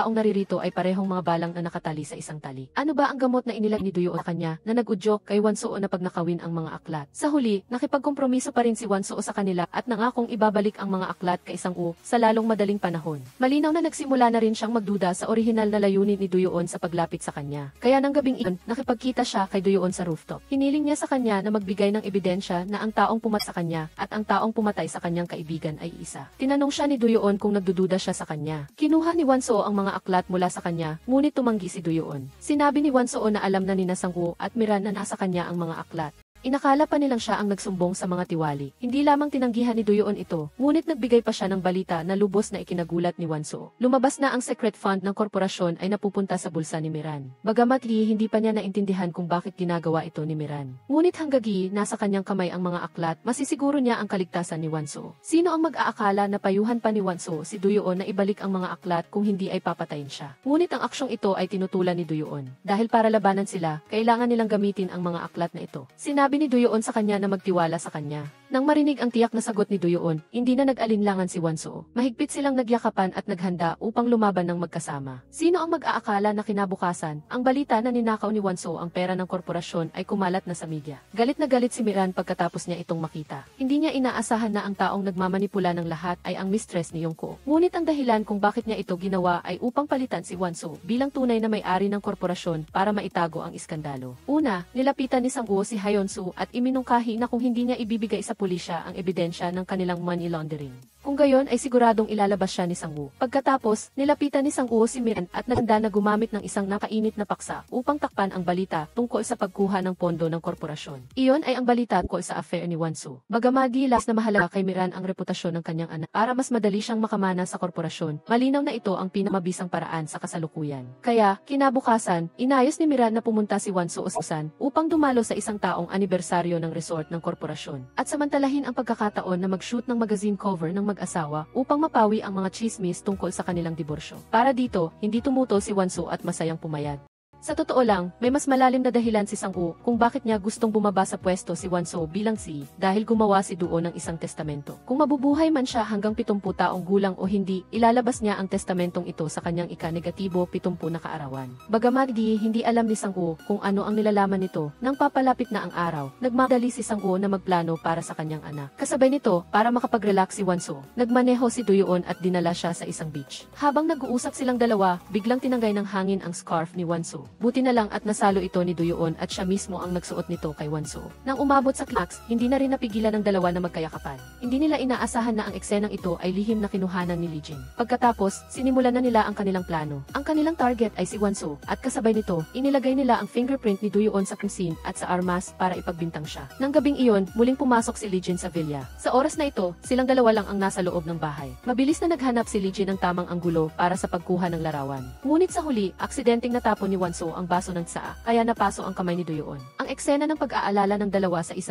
taong naririto ay parehong mga balang na nakatali sa isang tali. Ano ba ang gamot na inilag ni Duyo sa kanya na nag-udyok kay Wansuo na pag nakawin ang mga aklat? Sa huli, nakipagkompromiso pa rin si Wansuo sa kanila at nangakong ibabalik ang mga aklat kay Sang-woo sa lalong madaling panahon. Malinaw na nagsimula na rin siyang magduda sa orihinal na layunin ni Duyoon sa paglapit sa kanya. Kaya nang gabing iyon, nakipagkita siya kay Duyoon sa rooftop. Hiniling niya sa kanya na magbigay ng ebidensya na ang taong pumatay sa kanya at ang taong pumatay sa kanyang kaibigan ay isa. Tinanong siya ni Duyoon kung nagdududa siya sa kanya. Kinuha ni Wansuo ang mga aklat mula sa kanya, ngunit tumanggi si Duyoon. Sinabi ni Wansuo na alam na nina Sang-woo at Miran na nasa kanya ang mga aklat. Inakala pa nilang siya ang nagsumbong sa mga tiwali. Hindi lamang tinanggihan ni Duyoon ito, ngunit nagbigay pa siya ng balita na lubos na ikinagulat ni Wansuo. Lumabas na ang secret fund ng korporasyon ay napupunta sa bulsa ni Miran. Bagamat hindi pa niya naintindihan kung bakit ginagawa ito ni Miran. Ngunit hanggang nasa kanyang kamay ang mga aklat, masisiguro niya ang kaligtasan ni Wansuo. Sino ang mag-aakala na payuhan pa ni Wansuo si Duyoon na ibalik ang mga aklat kung hindi ay papatayin siya? Ngunit ang aksyong ito ay tinutulan ni Duyoon. Dahil para labanan sila, kailangan nilang gamitin ang mga aklat na ito. Sinabi ni Duyoon sa kanya na magtiwala sa kanya. Nang marinig ang tiyak na sagot ni Duyoon, hindi na nag-alinlangan si Wansuo. Mahigpit silang nagyakapan at naghanda upang lumaban ng magkasama. Sino ang mag-aakala na kinabukasan, ang balita na ninakaw ni Wansuo ang pera ng korporasyon ay kumalat na sa media. Galit na galit si Miran pagkatapos niya itong makita. Hindi niya inaasahan na ang taong nagmamanipula ng lahat ay ang mistress ni Yongko. Ngunit ang dahilan kung bakit niya ito ginawa ay upang palitan si Wansuo bilang tunay na may-ari ng korporasyon para maitago ang iskandalo. Una, nilapitan ni Sang-woo si Hyun-soo at iminungkahi na kung hindi niya ibibigay sa pulisya ang ebidensya ng kanilang money laundering. Kung gayon ay siguradong ilalabas siya ni Sang-woo. Pagkatapos, nilapitan ni Sang-woo si Miran at naghanda na gumamit ng isang nakainit na paksa upang takpan ang balita tungkol sa pagkuha ng pondo ng korporasyon. Iyon ay ang balita tungkol sa affair ni Wansuo. Bagamat gilas na mahalaga kay Miran ang reputasyon ng kanyang anak para mas madali siyang makamana sa korporasyon, malinaw na ito ang pinamabisang paraan sa kasalukuyan. Kaya, kinabukasan, inayos ni Miran na pumunta si Wansuo sa Busan upang dumalo sa isang taong anibersaryo ng resort ng korporasyon at samantalahin ang pagkakataon na mag-shoot ng magazine cover ng mag-asawa upang mapawi ang mga chismis tungkol sa kanilang diborsyo. Para dito, hindi tumutol si Wansuo at masayang pumayag. Sa totoo lang, may mas malalim na dahilan si Sang-woo kung bakit niya gustong bumaba sa pwesto si Wansuo bilang dahil gumawa si Duo ng isang testamento. Kung mabubuhay man siya hanggang 70 taong gulang o hindi, ilalabas niya ang testamentong ito sa kanyang ika-negatibo 70 na kaarawan. Bagamat hindi alam ni Sang-woo kung ano ang nilalaman nito, nang papalapit na ang araw, nagmadali si Sang-woo na magplano para sa kanyang anak. Kasabay nito, para makapag-relax si Wansuo, nagmaneho si Duyoon at dinala siya sa isang beach. Habang nag-uusap silang dalawa, biglang tinanggay ng hangin ang scarf ni Wansuo. Buti na lang at nasalo ito ni Duyoon at siya mismo ang nagsuot nito kay Wansuo. Nang umabot sa climax, hindi na rin napigilan ng dalawa na magkayakapan. Hindi nila inaasahan na ang eksenang ito ay lihim na kinuhanan ni Lee Jin. Pagkatapos, sinimulan na nila ang kanilang plano. Ang kanilang target ay si Wansuo at kasabay nito, inilagay nila ang fingerprint ni Duyoon sa scene at sa armas para ipagbintang siya. Nang gabing iyon, muling pumasok si Lee Jin sa villa. Sa oras na ito, silang dalawa lang ang nasa loob ng bahay. Mabilis na naghanap si Lee Jin ng tamang anggulo para sa pagkuha ng larawan. Ngunit sa huli, aksidenteng natapon ni Wansuo ang baso ng tsaa, kaya napaso ang kamay ni Duyoon. Ang eksena ng pag-aalala ng dalawa sa isa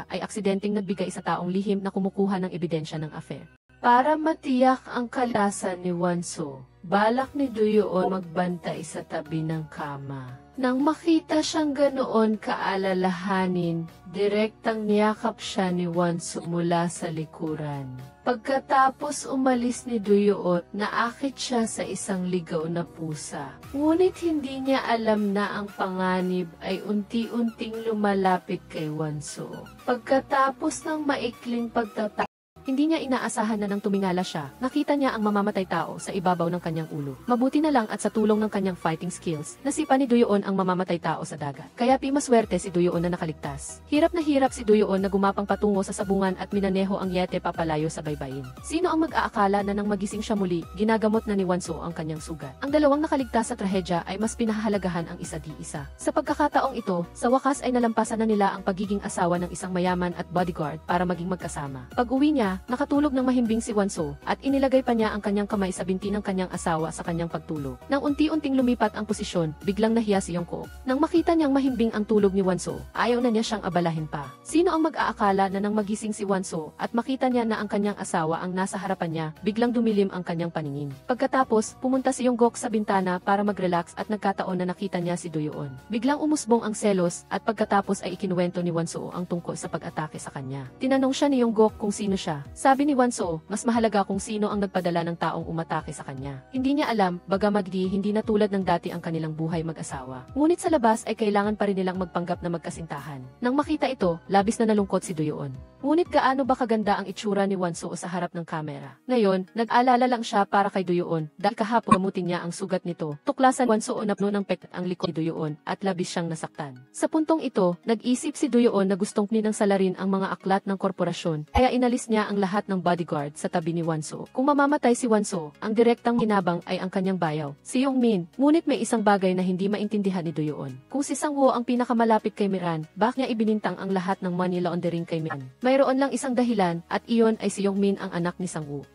ay aksidenteng nagbigay sa taong lihim na kumukuha ng ebidensya ng affair. Para matiyak ang kalikasan ni Wansuo, balak ni Duyoon magbantay sa tabi ng kama. Nang makita siyang ganoon kaalalahanin, direktang niyakap siya ni Wansuo mula sa likuran. Pagkatapos umalis ni Duyoon, naakit siya sa isang ligaw na pusa. Ngunit hindi niya alam na ang panganib ay unti-unting lumalapit kay Wansuo. Pagkatapos ng maikling pagtatapos, hindi niya inaasahan na nang tumingala siya, nakita niya ang mamamatay tao sa ibabaw ng kanyang ulo. Mabuti na lang at sa tulong ng kanyang fighting skills, nasipa ni Duyoon ang mamamatay tao sa dagat. Kaya maswerte si Duyoon na nakaligtas. Hirap si Duyoon na gumapang patungo sa sabungan at minaneho ang yete papalayo sa baybayin. Sino ang mag-aakala na nang magising siya muli, ginagamot na ni Wansuo ang kanyang sugat. Ang dalawang nakaligtas sa trahedya ay mas pinahahalagahan ang isa-di-isa. Sa pagkakataong ito, sa wakas ay nalampasan na nila ang pagiging asawa ng isang mayaman at bodyguard para maging magkasama. Pag-uwi niya, nakatulog ng mahimbing si Wansuo at inilagay pa niya ang kanyang kamay sa binti ng kanyang asawa sa kanyang pagtulog. Nang unti-unting lumipat ang posisyon, biglang nahiya si Yongko. Nang makita niyang mahimbing ang tulog ni Wansuo, ayaw na niya siyang abalahin pa. Sino ang mag-aakala na nang magising si Wansuo at makita niya na ang kanyang asawa ang nasa harapan niya, biglang dumilim ang kanyang paningin. Pagkatapos, pumunta si Yonggok sa bintana para mag-relax at nagkataon na nakita niya si Duyoon. Biglang umusbong ang selos at pagkatapos ay ikinuwento ni Wansuo ang tungkol sa pag-atake sa kanya. Tinanong siya ni Yonggok kung sino siya. Sabi ni Wanso, mas mahalaga kung sino ang nagpadala ng taong umatake sa kanya. Hindi niya alam, bagamat hindi na tulad ng dati ang kanilang buhay mag-asawa. Ngunit sa labas ay kailangan pa rin nilang magpanggap na magkasintahan. Nang makita ito, labis na nalungkot si Duyoon. Ngunit gaano ba kaganda ang itsura ni Wanso sa harap ng kamera. Ngayon, nag-alala lang siya para kay Duyoon dahil kahapon gamutin niya ang sugat nito. Tuklasan Wanso napno ng pek ang likod ni Duyoon at labis siyang nasaktan. Sa puntong ito, nag-isip si Duyoon na gustong ninang salarin ang mga aklat ng korporasyon, kaya inalis niya ang lahat ng bodyguard sa tabi ni Wanso. Kung mamamatay si Wanso, ang direktang hinabang ay ang kanyang bayaw, si Yongmin. Ngunit may isang bagay na hindi maintindihan ni Duyoon. Kung si Sang-woo ang pinakamalapit kay Miran, bakit niya ibinintang ang lahat ng money laundering kay Miran? Mayroon lang isang dahilan, at iyon ay si Yongmin ang anak ni Sang-woo.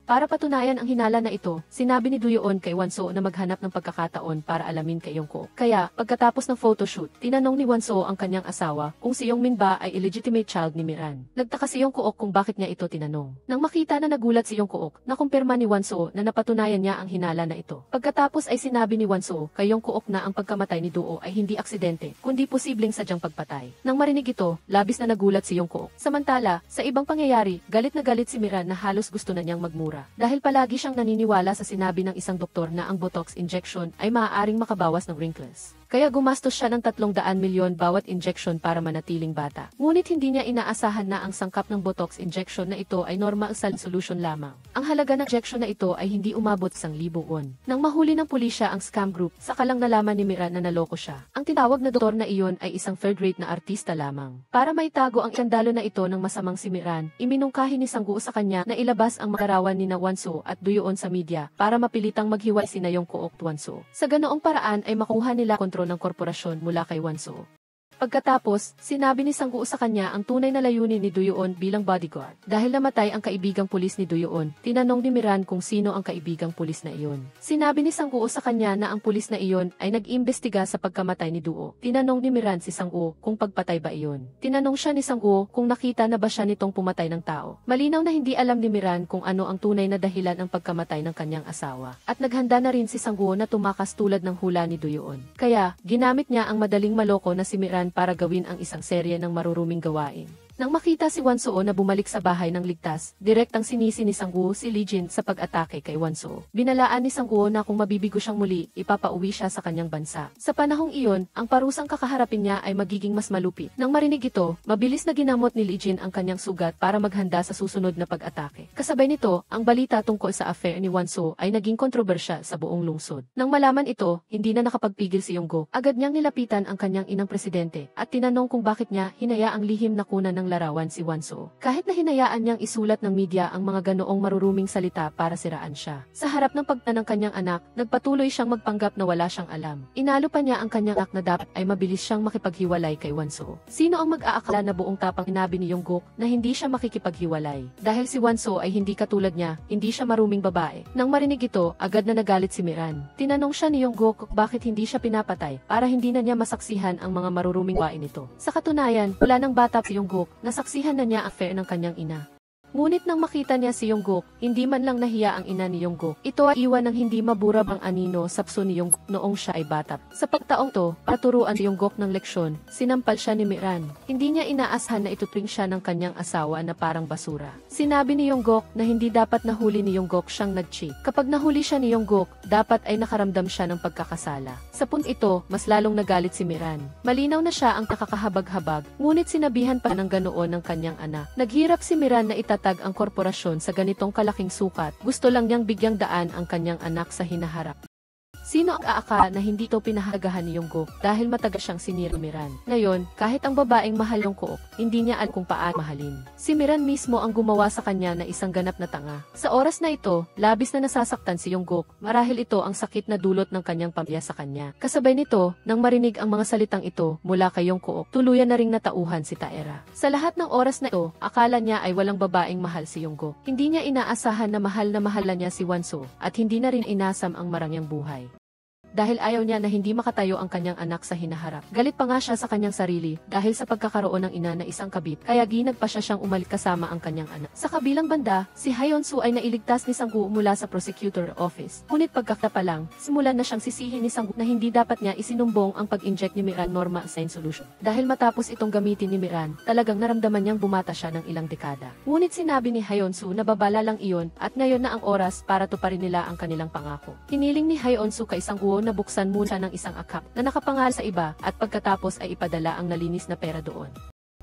Para patunayan ang hinala na ito, sinabi ni Duyoon kay Wanso na maghanap ng pagkakataon para alamin kay Yongko. Kaya, pagkatapos ng photoshoot, tinanong ni Wanso ang kanyang asawa kung si Yongmin ba ay illegitimate child ni Miran. Nagtaka si Yongko kung bakit niya ito tinanong. Nang makita na nagulat si Yongko, nakumpirma ni Wanso na napatunayan niya ang hinala na ito. Pagkatapos ay sinabi ni Wanso kay Yongko na ang pagkamatay ni Duo ay hindi aksidente, kundi posibleng sadyang pagpatay. Nang marinig ito, labis na nagulat si Yongko. Samantala, sa ibang pangyayari, galit na galit si Miran na halos gusto na niyang magmura. Dahil palagi siyang naniniwala sa sinabi ng isang doktor na ang Botox injection ay maaaring makabawas ng wrinkles. Kaya gumastos siya ng 300 milyon bawat injection para manatiling bata. Ngunit hindi niya inaasahan na ang sangkap ng Botox injection na ito ay normal solution lamang. Ang halaga ng injection na ito ay hindi umabot 1,000 won. Nang mahuli ng pulisya ang scam group, saka lang nalaman ni Miran na naloko siya. Ang tinawag na doktor na iyon ay isang third-rate na artista lamang. Para maitago ang iskandalo na ito ng masamang si Miran, iminungkahi ni Sang-woo sa kanya na ilabas ang magarawan ni Wanso at Duyoon sa media para mapilitang maghiwalay sina Yongko at Wanso. Sa ganoong paraan ay makuha nila kontrol ng korporasyon mula kay Wanso. Pagkatapos, sinabi ni Sang-woo sa kanya ang tunay na layunin ni Duyoon bilang bodyguard. Dahil namatay ang kaibigang pulis ni Duyoon, tinanong ni Miran kung sino ang kaibigang pulis na iyon. Sinabi ni Sang-woo sa kanya na ang pulis na iyon ay nag-imbestiga sa pagkamatay ni Duo. Tinanong ni Miran si Sang-woo kung pagpatay ba iyon. Tinanong siya ni Sang-woo kung nakita na ba siya nitong pumatay ng tao. Malinaw na hindi alam ni Miran kung ano ang tunay na dahilan ng pagkamatay ng kanyang asawa. At naghanda na rin si Sang-woo na tumakas tulad ng hula ni Duyoon. Kaya, ginamit niya ang madaling maloko na si Miran para gawin ang isang serye ng maruruming gawain. Nang makita si Wanso na bumalik sa bahay ng ligtas, direktang sinisi ni Sang-woo si Lee Jin sa pag-atake kay Wanso. Binalaan ni Sang-woo na kung mabibigo siyang muli, ipapauwi siya sa kanyang bansa. Sa panahong iyon, ang parusang kakaharapin niya ay magiging mas malupit. Nang marinig ito, mabilis na ginamot ni Lee Jin ang kanyang sugat para maghanda sa susunod na pag-atake. Kasabay nito, ang balita tungkol sa affair ni Wanso ay naging kontrobersya sa buong lungsod. Nang malaman ito, hindi na nakapagpigil si Yongko. Agad niyang nilapitan ang kanyang inang presidente at tinanong kung bakit niya hinayaang lihim na kunan ng larawan si Wanso. Kahit na hinayaan niyang isulat ng media ang mga ganoong maruruming salita para siraan siya. Sa harap ng pagtanong ng kanyang anak, nagpatuloy siyang magpanggap na wala siyang alam. Inalo pa niya ang kanyang anak na dapat ay mabilis siyang makipaghiwalay kay Wanso. Sino ang mag-aakala na buong tapang sinabi ni Yongguk na hindi siya makikipaghiwalay? Dahil si Wanso ay hindi katulad niya, hindi siya maruming babae. Nang marinig ito, agad na nagalit si Miran. Tinanong siya ni Yongguk bakit hindi siya pinapatay para hindi na niya masaksihan ang mga maruruming gawain nito. Sa katunayan, wala nang bata si Yongguk, nasaksihan na niya ang affair ng kanyang ina. Ngunit nang makita niya si Yongguk, hindi man lang nahiya ang ina ni Yongguk. Ito ay iwan ng hindi maburab ang anino sa puso ni Yongguk noong siya ay bata. Sa pagtaong to, paturuan si Yongguk ng leksyon, sinampal siya ni Miran. Hindi niya inaasahan na ituturing siya ng kanyang asawa na parang basura. Sinabi ni Yongguk na hindi dapat nahuli ni Yongguk siyang nag-cheat. Kapag nahuli siya ni Yongguk, dapat ay nakaramdam siya ng pagkakasala. Sa punt ito, mas lalong nagalit si Miran. Malinaw na siya ang nakakahabag-habag, ngunit sinabihan pa ng ganoon ng kanyang anak. Naghirap si Miran na itatag ang korporasyon sa ganitong kalaking sukat, gusto lang niyang bigyang daan ang kanyang anak sa hinaharap. Sino ang aakala na hindi ito pinahagahan ni Yongguk dahil matagal siyang sinira Miran? Ngayon, kahit ang babaeng mahal Yongguk, hindi niya alam kung paano mahalin. Si Miran mismo ang gumawa sa kanya na isang ganap na tanga. Sa oras na ito, labis na nasasaktan si Yongguk, marahil ito ang sakit na dulot ng kanyang pamilya sa kanya. Kasabay nito, nang marinig ang mga salitang ito mula kay Yongguk, tuluyan na ring natauhan si Taera. Sa lahat ng oras na ito, akala niya ay walang babaeng mahal si Yongguk. Hindi niya inaasahan na mahal na mahala niya si Wanso, at hindi na rin inasam ang marangyang buhay. dahil ayaw niya na hindi makatayo ang kanyang anak sa hinaharap. Galit pa nga siya sa kanyang sarili dahil sa pagkakaroon ng ina na isang kabit, kaya ginag pa siya siyang umalis kasama ang kanyang anak. Sa kabilang banda, si Hyun-soo ay nailigtas ni Sang-woo mula sa prosecutor office. Ngunit pagkakta pa lang, simulan na siyang sisihin ni Sang-woo na hindi dapat niya isinumbong ang pag-inject ni Miran Norma Sain Solution. Dahil matapos itong gamitin ni Miran, talagang naramdaman niyang bumata siya ng ilang dekada. Ngunit sinabi ni Hyun-soo na babala lang iyon at ngayon na ang oras para tuparin nila ang kanilang pangako. Hiniling ni Hyun-soo kay Sang-woo na buksan muna ng isang account na nakapangal sa iba at pagkatapos ay ipadala ang nalinis na pera doon.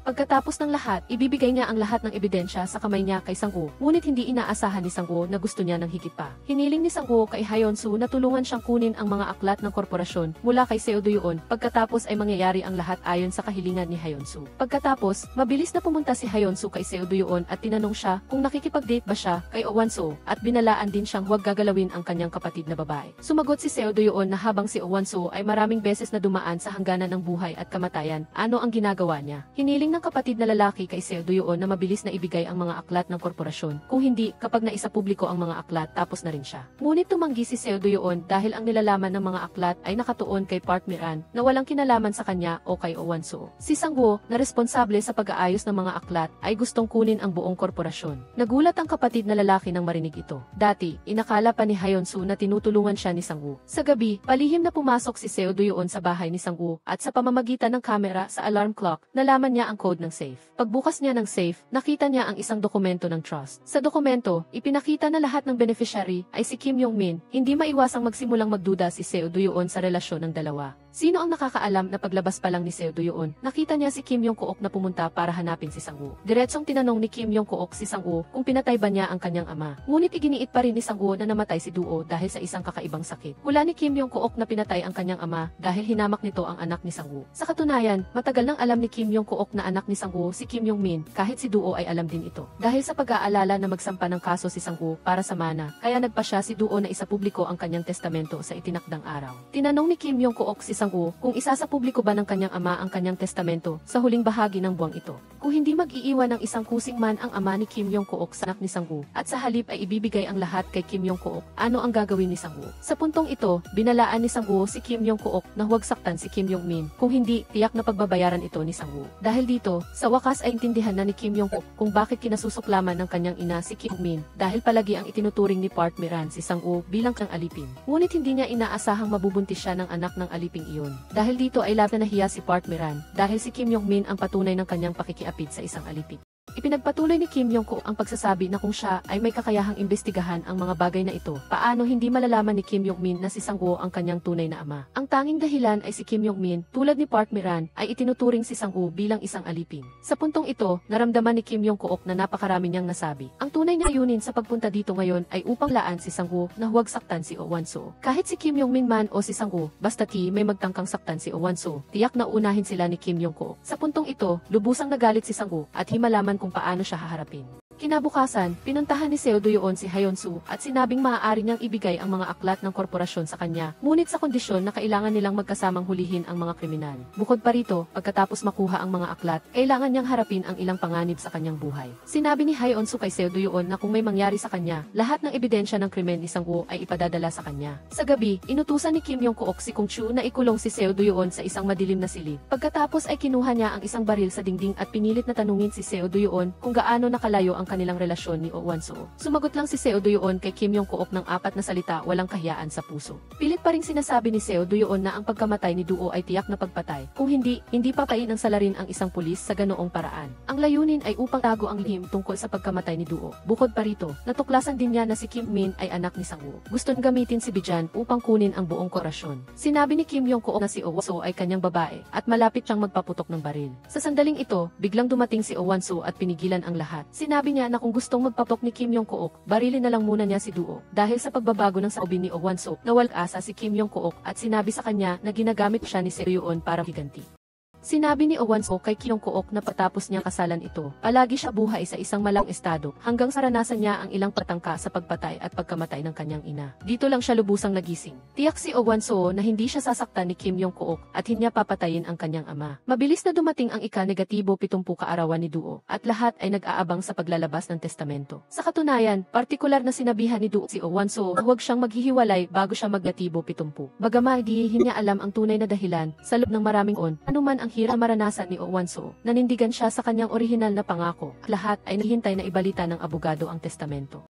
Pagkatapos ng lahat, ibibigay niya ang lahat ng ebidensya sa kamay niya kay Sang-woo, ngunit hindi inaasahan ni Sang-woo na gusto niya ng higit pa. Hiniling ni Sang-woo kay Hyun-soo na tulungan siyang kunin ang mga aklat ng korporasyon mula kay Seo Do-yeon, pagkatapos ay mangyayari ang lahat ayon sa kahilingan ni Hyun-soo. Pagkatapos, mabilis na pumunta si Hyun-soo kay Seo Do-yeon at tinanong siya kung nakikipag-date ba siya kay Oh Wan-soo at binalaan din siyang huwag gagalawin ang kanyang kapatid na babae. Sumagot si Seo Do-yeon na habang si Oh Wan-soo ay maraming beses na dumaan sa hangganan ng buhay at kamatayan, ano ang ginagawa niya. Hiniling ng kapatid na lalaki kay Seo Do-yeon na mabilis na ibigay ang mga aklat ng korporasyon. Kung hindi, kapag naisa publiko ang mga aklat, tapos na rin siya. Ngunit tumanggi si Seo Do-yeon dahil ang nilalaman ng mga aklat ay nakatuon kay Park Miran na walang kinalaman sa kanya o kay Oh Wan-soo. Si Sang-woo, na responsable sa pag-aayos ng mga aklat, ay gustong kunin ang buong korporasyon. Nagulat ang kapatid na lalaki nang marinig ito. Dati, inakala pa ni Hyun-soo na tinutulungan siya ni Sang-woo. Sa gabi, palihim na pumasok si Seo Do-yeon sa bahay ni Sang-woo at sa pamamagitan ng kamera sa alarm clock, nalaman niya ang code ng safe. Pagbukas niya ng safe, nakita niya ang isang dokumento ng trust. Sa dokumento, ipinakita na lahat ng beneficiary ay si Kim Yong-min. Hindi maiwasang magsimulang magduda si Seo Do-yeon sa relasyon ng dalawa. Sino ang nakakaalam na paglabas pa lang ni Seo Do-yeon, nakita niya si Kim Yong-kook na pumunta para hanapin si Sang-woo. Diretsong tinanong ni Kim Yong-kook si Sang-woo kung pinatay ba niya ang kanyang ama. Ngunit iginiit pa rin ni Sang-woo na namatay si Do-oh dahil sa isang kakaibang sakit. Hula ni Kim Yong-kook na pinatay ang kanyang ama dahil hinamak nito ang anak ni Sang-woo. Sa katunayan, matagal nang alam ni Kim Yong-kook na anak ni Sang-woo si Kim Yong-min, kahit si Do-oh ay alam din ito. Dahil sa pag-aalala na magsampa ng kaso si Sang-woo para sa mana, kaya nagpa siya si Do-oh na isapubliko ang kanyang testamento sa itinakdang araw. Tinanong ni Kim Yong-kook si Sang-woo kung isa sa publiko ba ng kanyang ama ang kanyang testamento sa huling bahagi ng buwang ito. Kung hindi mag-iiwan ng isang kusing man ang ama ni Kim Yong-kook sa anak ni Sang-woo at sa halip ay ibibigay ang lahat kay Kim Yong-kook, ano ang gagawin ni Sang-woo? Sa puntong ito, binalaan ni Sang-woo si Kim Yong-kook na huwag saktan si Kim Yong-min. Kung hindi, tiyak na pagbabayaran ito ni Sang-woo. Dahil dito, sa wakas ay intindihan na ni Kim Yong-kook kung bakit kinasusuklaman ng kanyang ina si Kim Yong-min dahil palagi ang itinuturing ni Park Miran si Sang-woo bilang kang alipin. Ngunit hindi niya inaasahang mabubuntis siya ng anak ng aliping iyon. Dahil dito ay labis na nahiya si Park Miran dahil si Kim Yong-min ang patunay ng kanyang pakikiapid sa isang alipin. Ipinagpatuloy ni Kim Yong-kook ang pagsasabi na kung siya ay may kakayahang imbestigahan ang mga bagay na ito, paano hindi malalaman ni Kim Yong-min na si Sang-woo ang kanyang tunay na ama. Ang tanging dahilan ay si Kim Yong-min, tulad ni Park Miran, ay itinuturing si Sang-woo bilang isang alipin. Sa puntong ito, naramdaman ni Kim Yong-kook na napakarami niyang nasabi. Ang tunay na layunin sa pagpunta dito ngayon ay upang laan si Sang-woo na huwag saktan si Oh Wan-soo. Kahit si Kim Yong-min man o si Sang-woo, basta't may magtangkang saktan si Oh Wan-soo, tiyak na unahin sila ni Kim Yong-kook. Sa puntong ito, lubusang nagalit si Sang-woo at himalaman kung paano siya haharapin. Kinabukasan, pinuntahan ni Seo Do-yeon si Hyun-soo at sinabing maaari niyang ibigay ang mga aklat ng korporasyon sa kanya, ngunit sa kondisyon na kailangan nilang magkasamang hulihin ang mga kriminal. Bukod pa rito, pagkatapos makuha ang mga aklat, kailangan niyang harapin ang ilang panganib sa kanyang buhay. Sinabi ni Hyun-soo kay Seo Do-yeon na kung may mangyari sa kanya, lahat ng ebidensya ng krimen ni Sang-woo ay ipadadala sa kanya. Sa gabi, inutusan ni Kim Yong-kook si Kung Chu na ikulong si Seo Do-yeon sa isang madilim na silid. Pagkatapos ay kinuha niya ang isang baril sa dingding at pinilit na tanungin si Seo Do-yeon kung gaano nakalayo ang kanilang relasyon ni Oh Wan-soo. Sumagot lang si Seo Do-yeon kay Kim Yong-kook ng 4 na salita, walang kahiyaan sa puso. Pilit pa ring sinasabi ni Seo Do-yeon na ang pagkamatay ni Do-oh ay tiyak na pagpatay. Kung hindi papain ng salarin ang isang pulis sa ganoong paraan. Ang layunin ay upang tago ang lihim tungkol sa pagkamatay ni Do-oh. Bukod pa rito, natuklasan din niya na si Kim Min ay anak ni Sang-woo. Gusto gamitin si Bijan upang kunin ang buong korasyon. Sinabi ni Kim Yong-kook na si Oh Wan-soo ay kanyang babae at malapit siyang magpaputok ng baril. Sa sandaling ito, biglang dumating si Oh Wan-soo at pinigilan ang lahat. Sinabi niya na kung gustong magpaputok ni Kim Yong-kook, barilin na lang muna niya si Do-oh. Dahil sa pagbabago ng saobin ni Oh Wan-soo, nawal-asa si Kim Yong-kook at sinabi sa kanya na ginagamit siya ni Seo Do-yeon para higanti. Sinabi ni Owanso kay Kyung-kook na patapos niyang kasalan ito, palagi siya buhay sa isang malang estado hanggang saranasan niya ang ilang patangka sa pagpatay at pagkamatay ng kanyang ina. Dito lang siya lubusang nagising. Tiyak si Owanso na hindi siya sasaktan ni Kim Yong-kook at hindi niya papatayin ang kanyang ama. Mabilis na dumating ang ika-negatibo 70 kaarawan ni Duo at lahat ay nag-aabang sa paglalabas ng testamento. Sa katunayan, partikular na sinabihan ni Duo si Owanso na huwag siyang maghihiwalay bago siya mag-negatibo 70. Bagaman di niya alam ang tunay na dahilan, sa loob ng maraming anuman ang hirap maranasan ni Owanso, nanindigan siya sa kanyang orihinal na pangako. Lahat ay nahihintay na ibalita ng abogado ang testamento.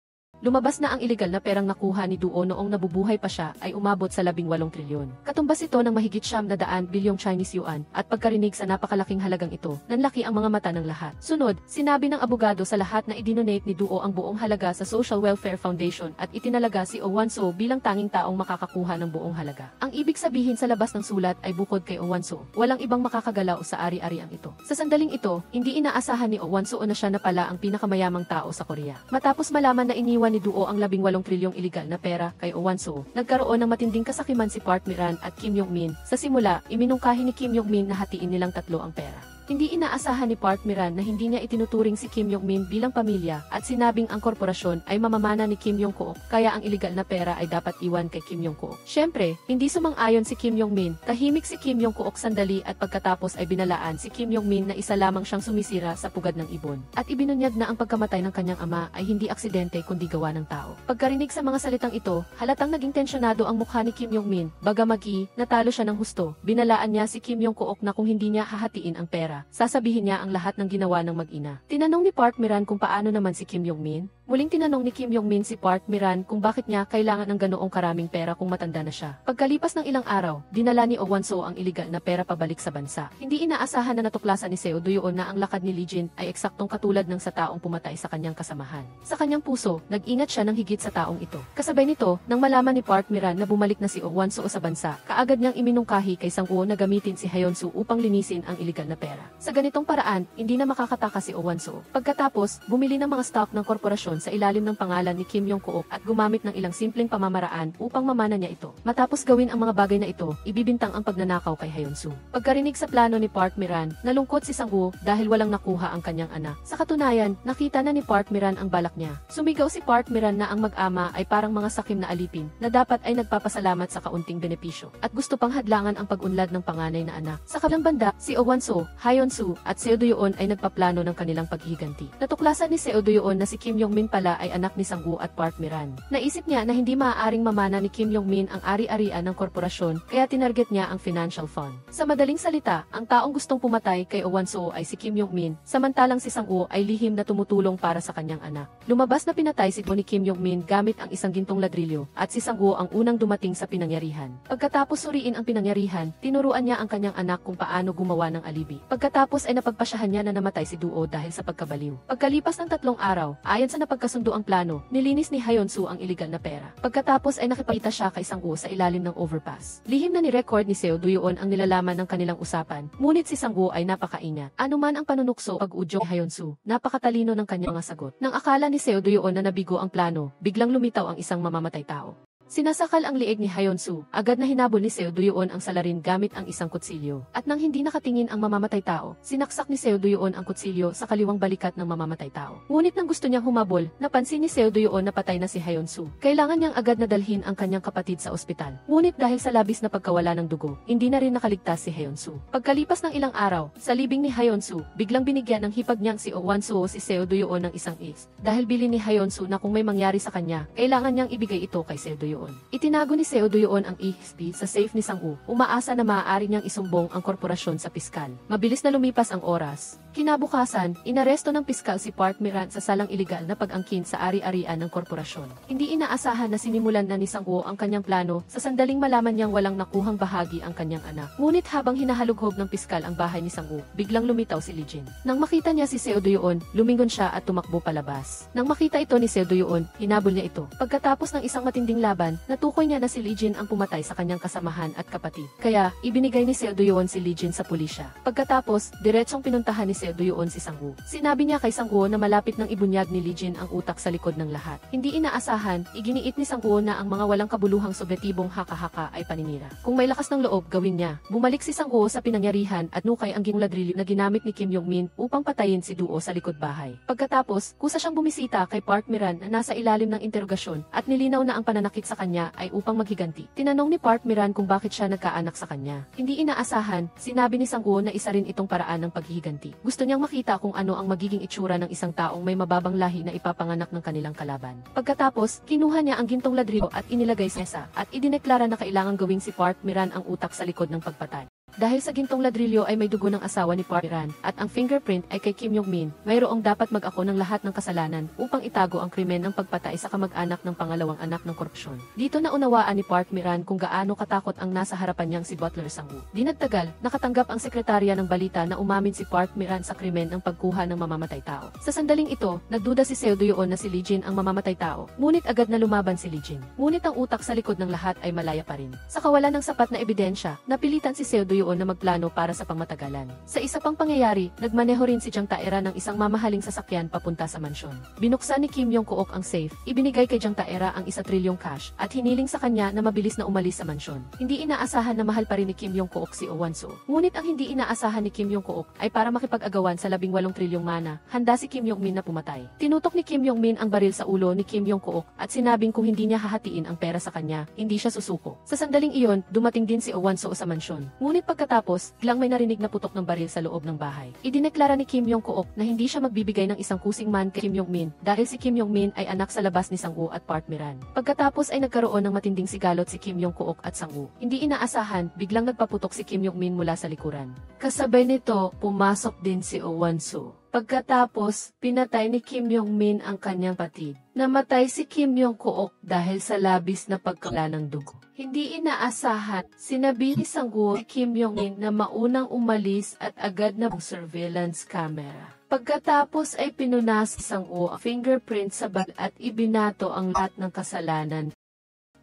Lumabas na ang ilegal na perang nakuha ni Duo noong nabubuhay pa siya ay umabot sa 18 trilyon. Katumbas ito ng mahigit 900 bilyong Chinese yuan at pagkarinig sa napakalaking halagang ito, nanlaki ang mga mata ng lahat. Sunod, sinabi ng abogado sa lahat na idinonate ni Duo ang buong halaga sa Social Welfare Foundation at itinalaga si Owanso bilang tanging taong makakakuha ng buong halaga. Ang ibig sabihin sa labas ng sulat ay bukod kay Owanso, walang ibang makakagalaw sa ari-ariang ito. Sa sandaling ito, hindi inaasahan ni Owanso na siya na pala ang pinakamayamang tao sa Korea. Matapos malaman na iniwan ni Duo ang 18 trilyong iligal na pera kay Owanso, nagkaroon ng matinding kasakiman si Park Miran at Kim Yong-min. Sa simula, iminungkahi ni Kim Yong-min na hatiin nilang tatlo ang pera. Hindi inaasahan ni Park Miran na hindi niya itinuturing si Kim Yong-min bilang pamilya at sinabing ang korporasyon ay mamamana ni Kim Yong-kook kaya ang iligal na pera ay dapat iwan kay Kim Yong-kook. Siyempre, hindi sumang-ayon si Kim Yong-min, tahimik si Kim Yong-kook sandali at pagkatapos ay binalaan si Kim Yong-min na isa lamang siyang sumisira sa pugad ng ibon. At ibinunyag na ang pagkamatay ng kanyang ama ay hindi aksidente kundi gawa ng tao. Pagkarinig sa mga salitang ito, halatang naging tensyonado ang mukha ni Kim Yong-min, bagamagi, natalo siya ng husto, binalaan niya si Kim Yong-kook na kung hindi niya hahatiin ang pera, sasabihin niya ang lahat ng ginawa ng mag-ina. Tinanong ni Park Miran kung paano naman si Kim Yong-min. Muling tinanong ni Kim Yong-min si Park Miran kung bakit niya kailangan ng ganoong karaming pera kung matanda na siya. Pagkalipas ng ilang araw, dinala ni Owanso ang iligal na pera pabalik sa bansa. Hindi inaasahan na natuklasan ni Seo Do-yeon na ang lakad ni Lee Jin ay eksaktong katulad ng sa taong pumatay sa kanyang kasamahan. Sa kanyang puso, nag-ingat siya ng higit sa taong ito. Kasabay nito, nang malaman ni Park Miran na bumalik na si Owanso sa bansa, kaagad niyang iminungkahi kay Sang-woo na gamitin si Hyun-soo upang linisin ang iligal na pera. Sa ganitong paraan, hindi na makakataka si Owanso. Pagkatapos, bumili ng mga stock ng korporasyon sa ilalim ng pangalan ni Kim Yong-kook at gumamit ng ilang simpleng pamamaraan upang mamana niya ito. Matapos gawin ang mga bagay na ito, ibibintang ang pagnanakaw kay Hyun-soo. Pagkarinig sa plano ni Park Miran, nalungkot si Sang-woo dahil walang nakuha ang kanyang anak. Sa katunayan, nakita na ni Park Miran ang balak niya. Sumigaw si Park Miran na ang mag-ama ay parang mga sakim na alipin na dapat ay nagpapasalamat sa kaunting benepisyo at gusto pang hadlangan ang pag-unlad ng panganay na anak. Sa kabilang banda, si Owanso, Hyun-soo at Seo Do-yeon ay nagpaplano ng kanilang paghihiganti. Natuklasan ni Seo Do-yeon na si Kim Yong-min pala ay anak ni Sang-woo at Park Miran. Naisip niya na hindi maaaring mamana ni Kim Yong-min ang ari-arian ng korporasyon kaya tinarget niya ang financial fund. Sa madaling salita, ang taong gustong pumatay kay Owanso ay si Kim Yong-min, samantalang si Sang-woo ay lihim na tumutulong para sa kanyang anak. Lumabas na pinatay si ni Kim Yong-min gamit ang isang gintong ladrilyo at si Sang-woo ang unang dumating sa pinangyarihan. Pagkatapos suriin ang pinangyarihan, tinuruan niya ang kanyang anak kung paano gumawa ng alibi. Pagkatapos ay napagpasyahan niya na namatay si Duo dahil sa pagkabaliw. Pagkalipas ng 3 araw, ayon sa napagkasundo ang plano, nilinis ni Hyun-soo ang iligal na pera. Pagkatapos ay nakipagkita siya kay Sang-woo sa ilalim ng overpass. Lihim na ni-record ni Seo Do-yeon ang nilalaman ng kanilang usapan, ngunit si Sang-woo ay napakaingat. Anuman ang panunukso pag-udyo ni Hyun-soo, napakatalino ng kanyang mga sagot. Nang akala ni Seo Do-yeon na nabigo ang plano, biglang lumitaw ang isang mamamatay tao. Sinasakal ang liig ni Hyun-soo, agad na hinabol ni Seo Do-yeon ang salarin gamit ang isang kutsilyo. At nang hindi nakatingin ang mamamatay tao, sinaksak ni Seo Do-yeon ang kutsilyo sa kaliwang balikat ng mamamatay tao. Ngunit nang gusto niyang humabol, napansin ni Seo Do-yeon na patay na si Hyun-soo. Kailangan niyang agad na dalhin ang kanyang kapatid sa ospital. Ngunit dahil sa labis na pagkawala ng dugo, hindi na rin nakaligtas si Hyun-soo. Pagkalipas ng ilang araw, sa libing ni Hyun-soo, biglang binigyan ng hipag niyang si Owanso si Seo Do-yeon ng isang X. Dahil bili ni Hyun-soo na kung may mangyari sa kanya, kailangan niyang ibigay ito kay Seo Do-yeon. Itinago ni Seo Do-yeon ang EXP sa safe ni Sang-woo, umaasa na maaari niyang isumbong ang korporasyon sa piskal. Mabilis na lumipas ang oras. Kinabukasan, inaresto ng piskal si Park Miran sa salang iligal na pag-angkin sa ari-arian ng korporasyon. Hindi inaasahan na sinimulan na ni Sang-woo ang kanyang plano sa sandaling malaman niyang walang nakuhang bahagi ang kanyang anak. Ngunit habang hinahalughog ng piskal ang bahay ni Sang-woo, biglang lumitaw si Lee Jin. Nang makita niya si Seo Do-yeon, lumingon siya at tumakbo palabas. Nang makita ito ni Seo Do-yeon, hinabol niya ito. Pagkatapos ng isang matinding laban, natukoy niya na si Lee Jin ang pumatay sa kanyang kasamahan at kapatid. Kaya, ibinigay ni Seo Do-yeon si Lee Jin sa pulisya. Pagkatapos, diretsong pinuntahan ni Seo Do-yeon si Sang-woo. Sinabi niya kay Sang-woo na malapit nang ibunyag ni Lee Jin ang utak sa likod ng lahat. Hindi inaasahan, iginiit ni Sang-woo na ang mga walang kabuluhang subjetibong haka-haka ay paninira. Kung may lakas ng loob, gawin niya. Bumalik si Sang-woo sa pinangyarihan at nukay ang ginladrilyo na ginamit ni Kim Yong-min upang patayin si Duo sa likod bahay. Pagkatapos, kusa siyang bumisita kay Park Miran na nasa ilalim ng interogasyon at nilinaw na ang pananakit sa kanya ay upang maghiganti. Tinanong ni Park Miran kung bakit siya nagkaanak sa kanya. Hindi inaasahan, sinabi ni Sang-woo na isa rin itong paraan ng paghihiganti. Gusto niyang makita kung ano ang magiging itsura ng isang taong may mababang lahi na ipapanganak ng kanilang kalaban. Pagkatapos, kinuha niya ang gintong ladrilyo at inilagay sa mesa at idineklara na kailangang gawing si Park Miran ang utak sa likod ng pagpatay. Dahil sa gintong ladrilyo ay may dugo ng asawa ni Park Miran at ang fingerprint ay kay Kim Yong-min, mayroong dapat mag-ako ng lahat ng kasalanan upang itago ang krimen ng pagpatay sa kamag-anak ng pangalawang anak ng korupsyon. Dito na unawaan ni Park Miran kung gaano katakot ang nasa harapan niyang si Butler Sang-woo. Di nagtagal, nakatanggap ang sekretarya ng balita na umamin si Park Miran sa krimen ng pagkuha ng mamamatay tao. Sa sandaling ito, nagduda si Seo Do-yeon na si Lee Jin ang mamamatay tao, ngunit agad na lumaban si Lee Jin. Ngunit ang utak sa likod ng lahat ay malaya pa rin. Sa kawalan ng sapat na ebidensya, napilitan si Seo Do-yeon na magplano para sa pangmatagalan. Sa isa pang pangyayari, nagmaneho rin si Jang Taera ng isang mamahaling sasakyan papunta sa mansyon. Binuksan ni Kim Yong-kook ang safe, ibinigay kay Jang Taera ang 1 trilyong cash, at hiniling sa kanya na mabilis na umalis sa mansyon. Hindi inaasahan na mahal pa rin ni Kim Yong-kook si Oh Wan-soo. Ngunit ang hindi inaasahan ni Kim Yong-kook ay para makipag-agawan sa 18 trilyong mana, handa si Kim Yong-min na pumatay. Tinutok ni Kim Yong-min ang baril sa ulo ni Kim Yong-kook at sinabing kung hindi niya hahatiin ang pera sa kanya, hindi siya susuko. Sa sandaling iyon, dumating din si Oh Wan-soo sa mansyon. Ngunit pagkatapos, biglang may narinig na putok ng baril sa loob ng bahay. Idineklara ni Kim Yong-kook na hindi siya magbibigay ng isang kusing man kay Kim Yong-min dahil si Kim Yong-min ay anak sa labas ni Sang-woo at Park Miran. Pagkatapos ay nagkaroon ng matinding sigalot si Kim Yong-kook at Sang-woo. Hindi inaasahan, biglang nagpaputok si Kim Yong-min mula sa likuran. Kasabay nito, pumasok din si Oh Wan-soo. Pagkatapos, pinatay ni Kim Yong-min ang kanyang patid. Namatay si Kim Yong-kook dahil sa labis na pagkala ng dugo. Hindi inaasahan, sinabi ni Sang-woo kay Kim Yong-min na maunang umalis at agad na ang surveillance camera. Pagkatapos ay pinunas si Sang-woo ang fingerprint sa bag at ibinato ang lahat ng kasalanan.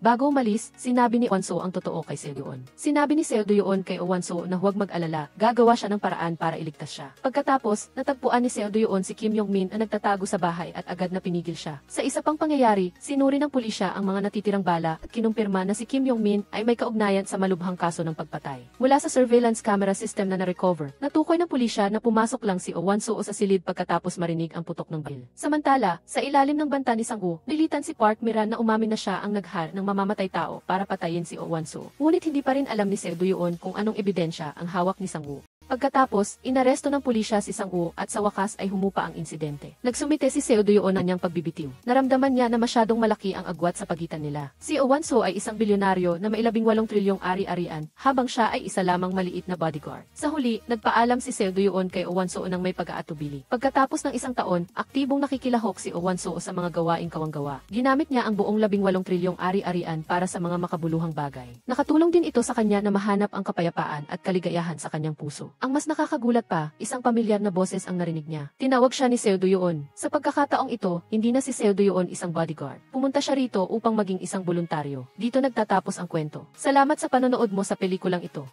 Bago umalis, sinabi ni Oh Wan-soo ang totoo kay Seo Do-yeon. Sinabi ni Seo Do-yeon kay Oh Wan-soo na huwag mag-alala, gagawa siya ng paraan para iligtas siya. Pagkatapos, natagpuan ni Seo Do-yeon si Kim Yong-min na nagtatago sa bahay at agad na pinigil siya. Sa isa pang pangyayari, sinuri ng pulisya ang mga natitirang bala at kinumpirma na si Kim Yong-min ay may kaugnayan sa malubhang kaso ng pagpatay. Mula sa surveillance camera system na na-recover, natukoy ng pulisya na pumasok lang si Oh Wan-soo sa silid pagkatapos marinig ang putok ng baril. Samantala, sa ilalim ng banta ni Sang-woo, nilitan si Park Miran na umamin na siya ang naghar ng mamamatay tao para patayin si Oh Wan-soo. Ngunit hindi pa rin alam ni Seo Do-yeon kung anong ebidensya ang hawak ni Sang-woo. Pagkatapos, inaresto ng pulisya si Sang-woo at sa wakas ay humupa ang insidente. Nagsumite si Seo Do-yeon ng niyang pagbibitiw. Naramdaman niya na masyadong malaki ang agwat sa pagitan nila. Si Oh Wan-soo ay isang bilyonaryo na may 18 trilyong ari-arian, habang siya ay isa lamang maliit na bodyguard. Sa huli, nagpaalam si Seo Do-yeon kay Oh Wan-soo ng may pag-aatubili. Pagkatapos ng isang taon, aktibong nakikilahok si Oh Wan-soo sa mga gawaing kawanggawa. Ginamit niya ang buong 18 trilyong ari-arian para sa mga makabuluhang bagay. Nakatulong din ito sa kanya na mahanap ang kapayapaan at kaligayahan sa kanyang puso. Ang mas nakakagulat pa, isang pamilyar na boses ang narinig niya. Tinawag siya ni Seo Do-yeon. Sa pagkakataong ito, hindi na si Seo Do-yeon isang bodyguard. Pumunta siya rito upang maging isang voluntaryo. Dito nagtatapos ang kwento. Salamat sa panonood mo sa pelikulang ito.